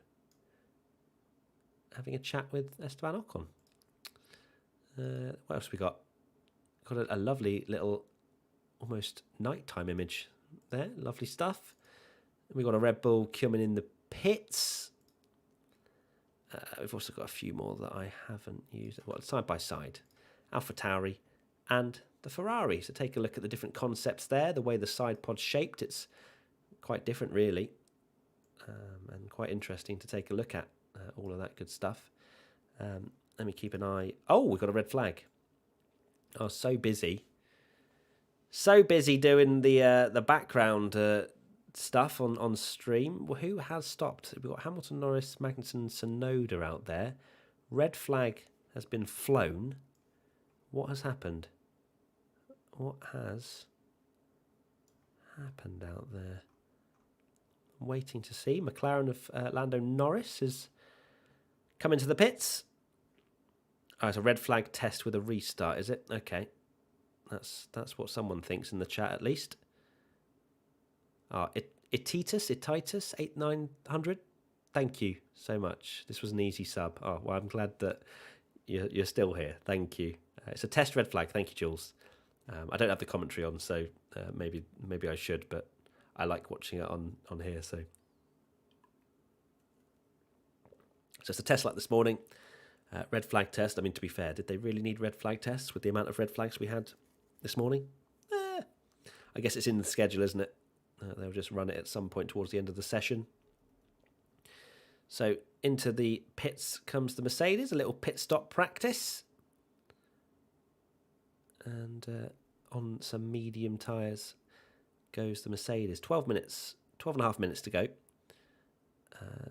having a chat with Esteban Ocon. What else we got? Got a lovely little, almost nighttime image there. Lovely stuff. And we got a Red Bull coming in the pits. We've also got a few more that I haven't used. Well, side by side. AlphaTauri and the Ferrari. So take a look at the different concepts there. The way the side pod's shaped, it's quite different, really. And quite interesting to take a look at all of that good stuff. Let me keep an eye. Oh, we've got a red flag. Oh, so busy. So busy doing the background stuff on stream. Well, who has stopped? We've got Hamilton, Norris, Magnussen, Sonoda out there. Red flag has been flown. What has happened? What has happened out there? I'm waiting to see. McLaren of Lando Norris has come into the pits. Oh, it's a red flag test with a restart, is it? Okay. That's what someone thinks in the chat, at least. Oh, Ititus 8900. Thank you so much. This was an easy sub. Oh, well, I'm glad that you're still here. Thank you. It's a test red flag. Thank you, Jules. I don't have the commentary on, so maybe I should, but I like watching it on here. So it's a test like this morning. Red flag test. I mean, to be fair, did they really need red flag tests with the amount of red flags we had this morning? I guess it's in the schedule, isn't it? They'll just run it at some point towards the end of the session. So into the pits comes the Mercedes, a little pit stop practice. And on some medium tyres goes the Mercedes. 12 and a half minutes to go.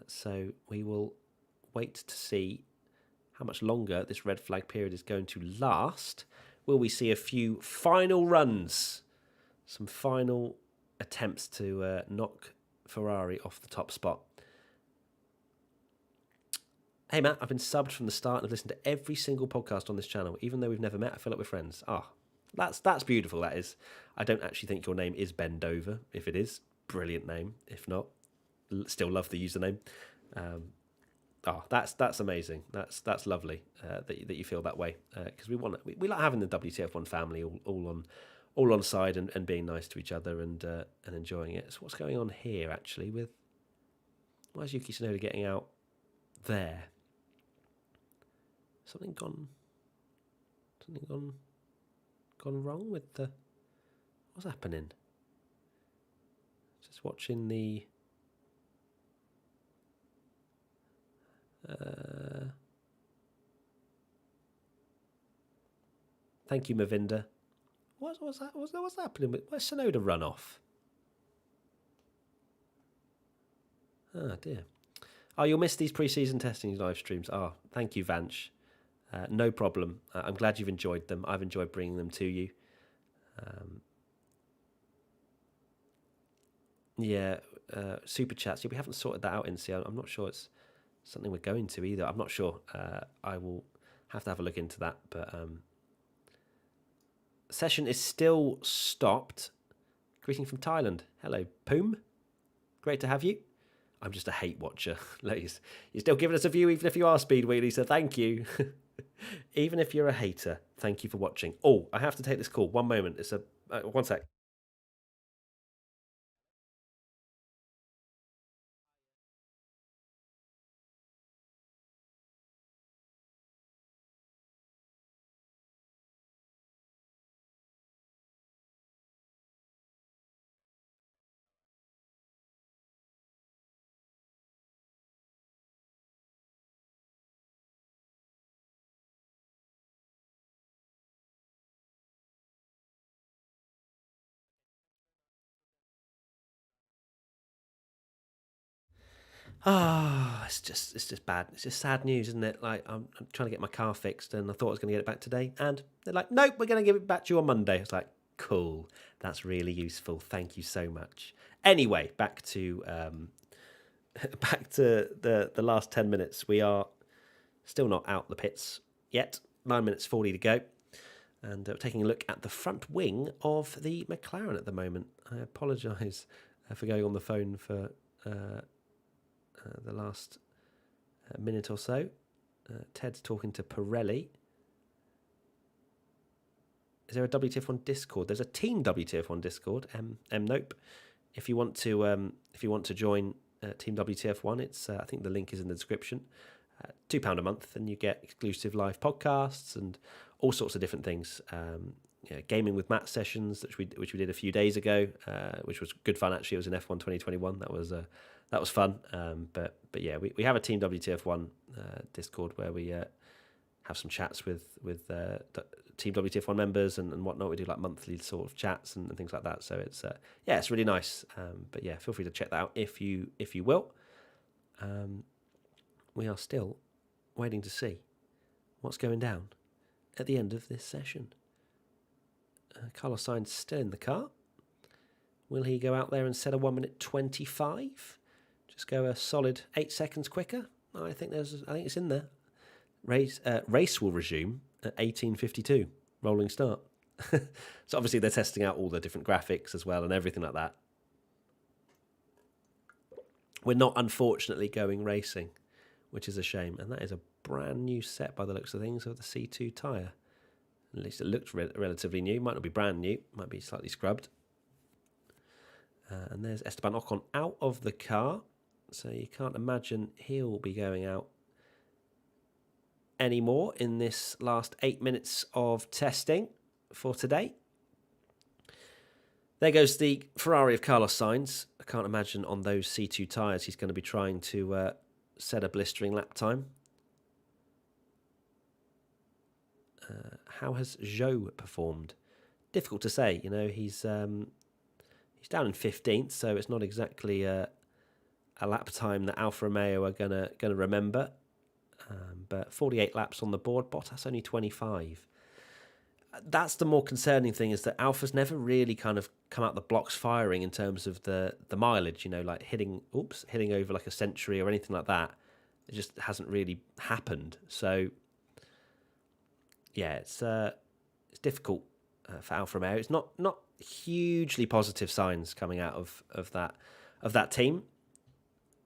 So we will wait to see how much longer this red flag period is going to last. Will we see a few final runs? Some final attempts to knock Ferrari off the top spot. Hey, Matt, I've been subbed from the start and I've listened to every single podcast on this channel. Even though we've never met, I feel like we're friends. That's beautiful, that is. I don't actually think your name is Ben Dover. If it is, brilliant name. If not, still love the username. That's amazing. That's lovely that you feel that way, because we like having the WTF1 family all on side and being nice to each other and enjoying it. So what's going on here actually with why is Yuki Sonoda getting out there? Something gone wrong with the what's happening? Just watching the thank you, Mavinda. What's happening with where's Sonoda run off? Oh dear. Oh, you'll miss these pre-season testing live streams. Oh, thank you, Vanch. No problem. I'm glad you've enjoyed them. I've enjoyed bringing them to you. Super chats. Yeah, we haven't sorted that out in CL. I'm not sure it's something we're going to either. I'm not sure. I will have to have a look into that. But session is still stopped. Greeting from Thailand. Hello, Poom. Great to have you. I'm just a hate watcher. You're still giving us a view even if you are Speed Wheelie, so thank you. Even if you're a hater, thank you for watching. Oh, I have to take this call. One moment. It's a 1 sec. It's just bad. It's just sad news, isn't it? Like I'm trying to get my car fixed, and I thought I was going to get it back today, and they're like, nope, we're going to give it back to you on Monday. It's like, cool, that's really useful. Thank you so much. Anyway, back to the last 10 minutes. We are still not out the pits yet. 9 minutes 40 to go, and taking a look at the front wing of the McLaren at the moment. I apologise for going on the phone for the last minute or so. Ted's talking to Pirelli. Is there a WTF1 Discord? There's a Team WTF1 Discord. Nope. If you want to join Team WTF1, it's I think the link is in the description. £2 a month, and you get exclusive live podcasts and all sorts of different things. Gaming with Matt sessions, which we did a few days ago, which was good fun actually. It was in F1 2021. That was fun. But yeah, we have a Team WTF1 Discord where we have some chats with Team WTF1 members and whatnot. We do like monthly sort of chats and things like that. So it's really nice. But yeah, feel free to check that out if you will. We are still waiting to see what's going down at the end of this session. Carlos Sainz still in the car. Will he go out there and set a 1 minute 25? Just go a solid 8 seconds quicker? I think it's in there. Race will resume at 18:52. Rolling start. So obviously they're testing out all the different graphics as well and everything like that. We're not unfortunately going racing, which is a shame. And that is a brand new set by the looks of things of the C2 tyre. At least it looks relatively new. Might not be brand new. Might be slightly scrubbed. And there's Esteban Ocon out of the car. So you can't imagine he'll be going out anymore in this last 8 minutes of testing for today. There goes the Ferrari of Carlos Sainz. I can't imagine on those C2 tyres he's going to be trying to set a blistering lap time. How has Zhou performed? Difficult to say. He's down in 15th, so it's not exactly a lap time that Alfa Romeo are gonna remember. But 48 laps on the board. Bottas only 25. That's the more concerning thing, is that Alfa's never really kind of come out the blocks firing in terms of the mileage. Like hitting over like a century or anything like that. It just hasn't really happened. So yeah, it's difficult for Alfa Romeo. It's not hugely positive signs coming out of that team,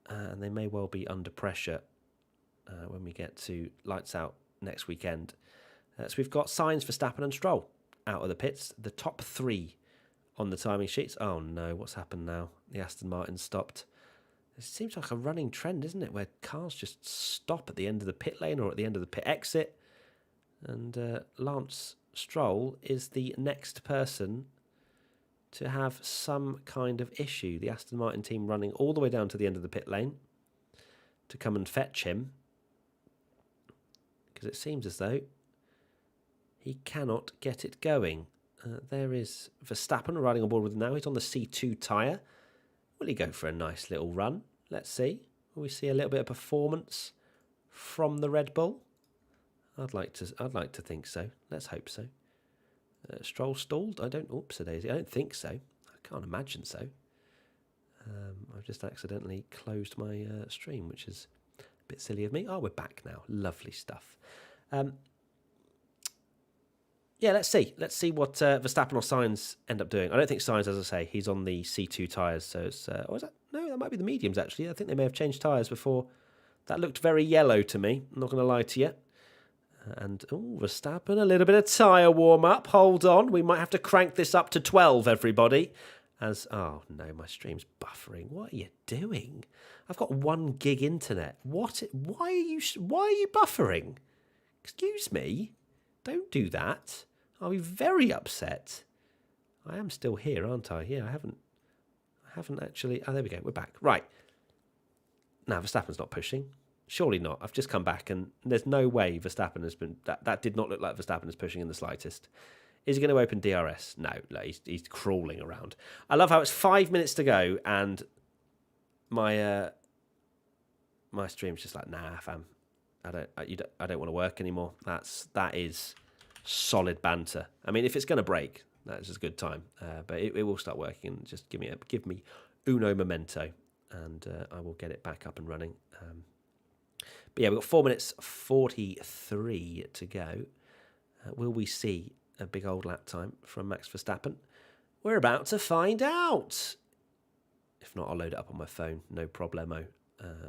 and they may well be under pressure when we get to lights out next weekend. So we've got Sainz, Verstappen and Stroll out of the pits. The top three on the timing sheets. Oh no, what's happened now? The Aston Martin stopped. It seems like a running trend, isn't it, where cars just stop at the end of the pit lane or at the end of the pit exit. And Lance Stroll is the next person to have some kind of issue. The Aston Martin team running all the way down to the end of the pit lane to come and fetch him, because it seems as though he cannot get it going. There is Verstappen riding on board with him now. He's on the C2 tyre. Will he go for a nice little run? Let's see. Will we see a little bit of performance from the Red Bull? I'd like to think so. Let's hope so. Stroll stalled? I don't think so. I can't imagine so. I've just accidentally closed my stream, which is a bit silly of me. Oh, we're back now. Lovely stuff. Yeah, let's see. Let's see what Verstappen or Sainz end up doing. I don't think Sainz, as I say, he's on the C2 tyres. So it's, or is that? No, that might be the mediums, actually. I think they may have changed tyres before. That looked very yellow to me. I'm not going to lie to you. And, Verstappen, a little bit of tyre warm-up. Hold on. We might have to crank this up to 12, everybody. Oh, no, my stream's buffering. What are you doing? I've got 1 gig internet. Why are you buffering? Excuse me? Don't do that. I'll be very upset. I am still here, aren't I? Yeah, I haven't actually... Oh, there we go. We're back. Right. Now, Verstappen's not pushing. Surely not. I've just come back and there's no way Verstappen has been... That did not look like Verstappen is pushing in the slightest. Is he going to open DRS? No, he's crawling around. I love how it's 5 minutes to go and my my stream's just like, nah, fam. I don't want to work anymore. That is solid banter. I mean, if it's going to break, that's just a good time. But it will start working. And just give me uno momento, and I will get it back up and running. But yeah, we've got 4 minutes 43 to go. Will we see a big old lap time from Max Verstappen? We're about to find out. If not, I'll load it up on my phone. No problemo.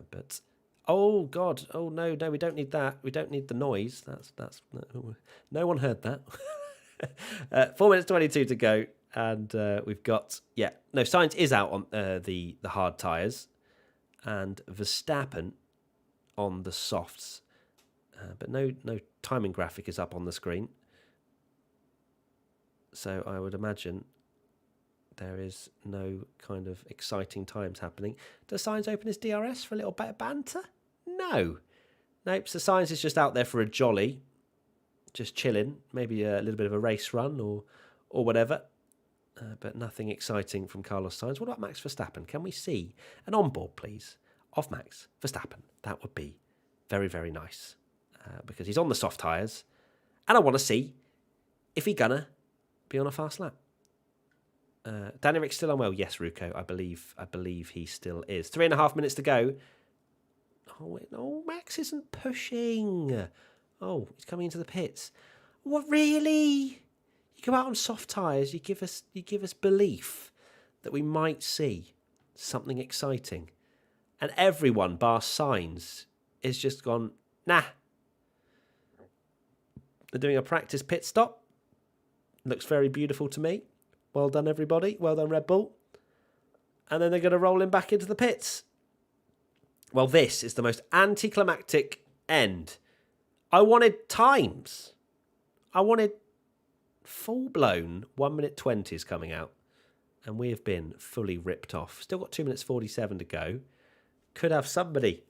But oh god, oh no, we don't need that. We don't need the noise. That's no one heard that. 4 minutes 22 to go, and we've got Sainz is out on the hard tyres, and Verstappen on the softs, but no timing graphic is up on the screen. So I would imagine there is no kind of exciting times happening. Does Sainz open his DRS for a little bit of banter? No. Nope, so Sainz is just out there for a jolly, just chilling, maybe a little bit of a race run or whatever, but nothing exciting from Carlos Sainz. What about Max Verstappen? Can we see an onboard, please, of Max Verstappen? That would be very, very nice, because he's on the soft tyres, and I want to see if he's gonna be on a fast lap. Danny Rick's still unwell. Yes, Ruko, I believe he still is. 3.5 minutes to go. Oh, Max isn't pushing. Oh, he's coming into the pits. What, really? You go out on soft tyres, you give us belief that we might see something exciting. And everyone, bar Sainz, is just gone, nah. They're doing a practice pit stop. Looks very beautiful to me. Well done, everybody. Well done, Red Bull. And then they're going to roll him back into the pits. Well, this is the most anticlimactic end. I wanted times. I wanted full-blown 1 minute 20s coming out. And we have been fully ripped off. Still got 2 minutes 47 to go. Could have somebody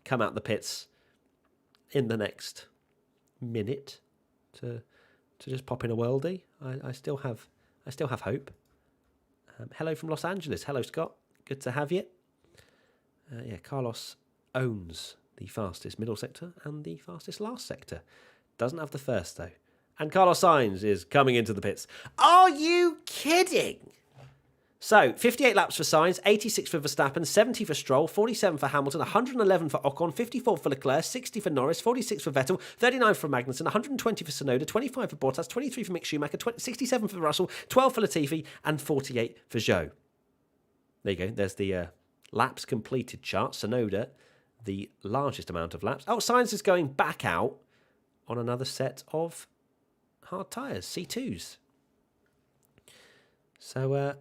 come out the pits in the next minute to just pop in a worldie. I still have hope. Hello from Los Angeles. Hello, Scott. Good to have you. Carlos owns the fastest middle sector and the fastest last sector. Doesn't have the first, though. And Carlos Sainz is coming into the pits. Are you kidding? So, 58 laps for Sainz, 86 for Verstappen, 70 for Stroll, 47 for Hamilton, 111 for Ocon, 54 for Leclerc, 60 for Norris, 46 for Vettel, 39 for Magnussen, 120 for Sonoda, 25 for Bottas, 23 for Mick Schumacher, 67 for Russell, 12 for Latifi, and 48 for Zhou. There you go. There's the laps completed chart. Sonoda, the largest amount of laps. Oh, Sainz is going back out on another set of hard tyres, C2s. So,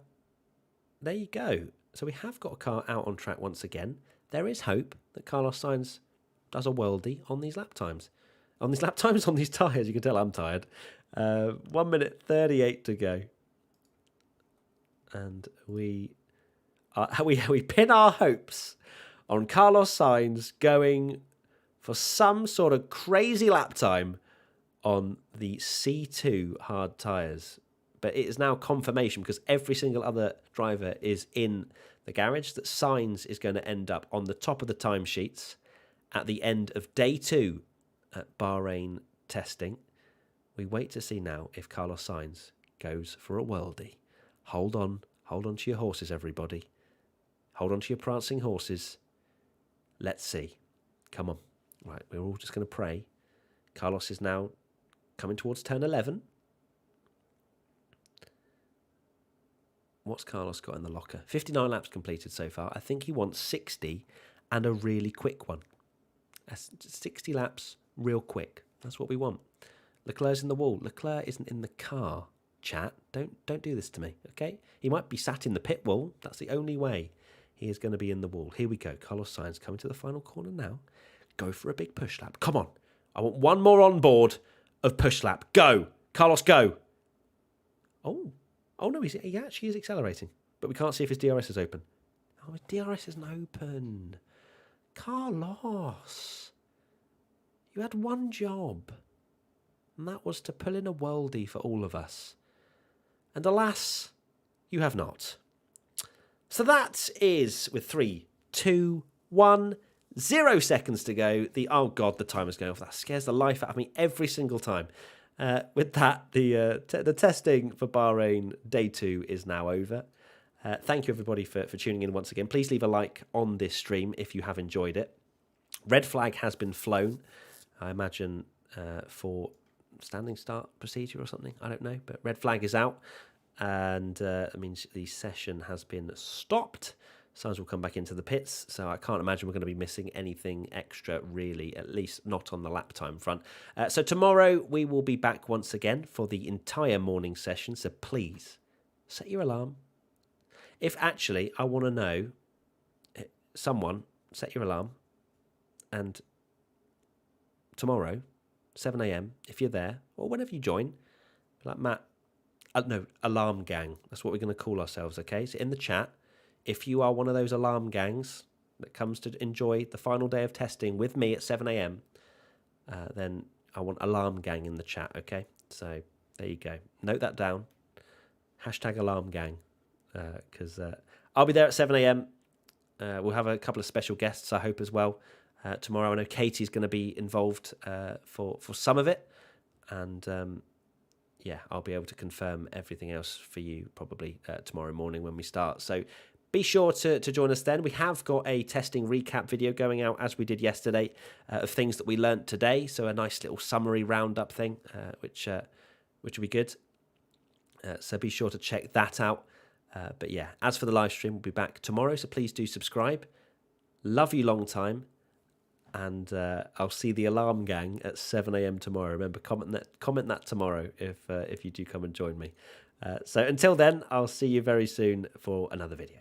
there you go. So we have got a car out on track once again. There is hope that Carlos Sainz does a worldie on these lap times. On these tyres. You can tell I'm tired. 1 minute 38 to go. And we pin our hopes on Carlos Sainz going for some sort of crazy lap time on the C2 hard tyres. But it is now confirmation, because every single other driver is in the garage, that Sainz is going to end up on the top of the timesheets at the end of day 2 at Bahrain testing. We wait to see now if Carlos Sainz goes for a worldie. Hold on to your horses, everybody. Hold on to your prancing horses. Let's see. Come on. Right, we're all just going to pray. Carlos is now coming towards turn 11. What's Carlos got in the locker? 59 laps completed so far. I think he wants 60 and a really quick one. 60 laps real quick. That's what we want. Leclerc's in the wall. Leclerc isn't in the car, chat. Don't do this to me, okay? He might be sat in the pit wall. That's the only way he is going to be in the wall. Here we go. Carlos Sainz coming to the final corner now. Go for a big push lap. Come on. I want one more on board of push lap. Go. Carlos, go. Oh, no, he actually is accelerating. But we can't see if his DRS is open. Oh, his DRS isn't open. Carlos, you had one job, and that was to pull in a worldie for all of us. And alas, you have not. So that is, with 3, 2, 1, 0 seconds to go. Oh God, the timer's going off. That scares the life out of me every single time. With that, the testing for Bahrain Day 2 is now over. Thank you, everybody, for tuning in once again. Please leave a like on this stream if you have enjoyed it. Red flag has been flown, I imagine, for standing start procedure or something. I don't know, but red flag is out, and that means the session has been stopped. Sainz will come back into the pits, so I can't imagine we're going to be missing anything extra, really, at least not on the lap time front. So tomorrow we will be back once again for the entire morning session, so please set your alarm. If actually I want to know, someone set your alarm, and tomorrow, 7 a.m, if you're there, or whenever you join, like Matt, no, Alarm Gang, that's what we're going to call ourselves, okay? So in the chat, if you are one of those alarm gangs that comes to enjoy the final day of testing with me at 7 a.m, then I want Alarm Gang in the chat, okay? So there you go. Note that down. Hashtag Alarm Gang, because I'll be there at 7 a.m. We'll have a couple of special guests, I hope, as well. Tomorrow, I know Katie's going to be involved for some of it. And yeah, I'll be able to confirm everything else for you probably tomorrow morning when we start. So be sure to join us then. We have got a testing recap video going out, as we did yesterday, of things that we learnt today. So a nice little summary roundup thing, which will be good. So be sure to check that out. But yeah, as for the live stream, we'll be back tomorrow. So please do subscribe. Love you long time. And I'll see the Alarm Gang at 7 a.m. tomorrow. Remember, comment that tomorrow if you do come and join me. So until then, I'll see you very soon for another video.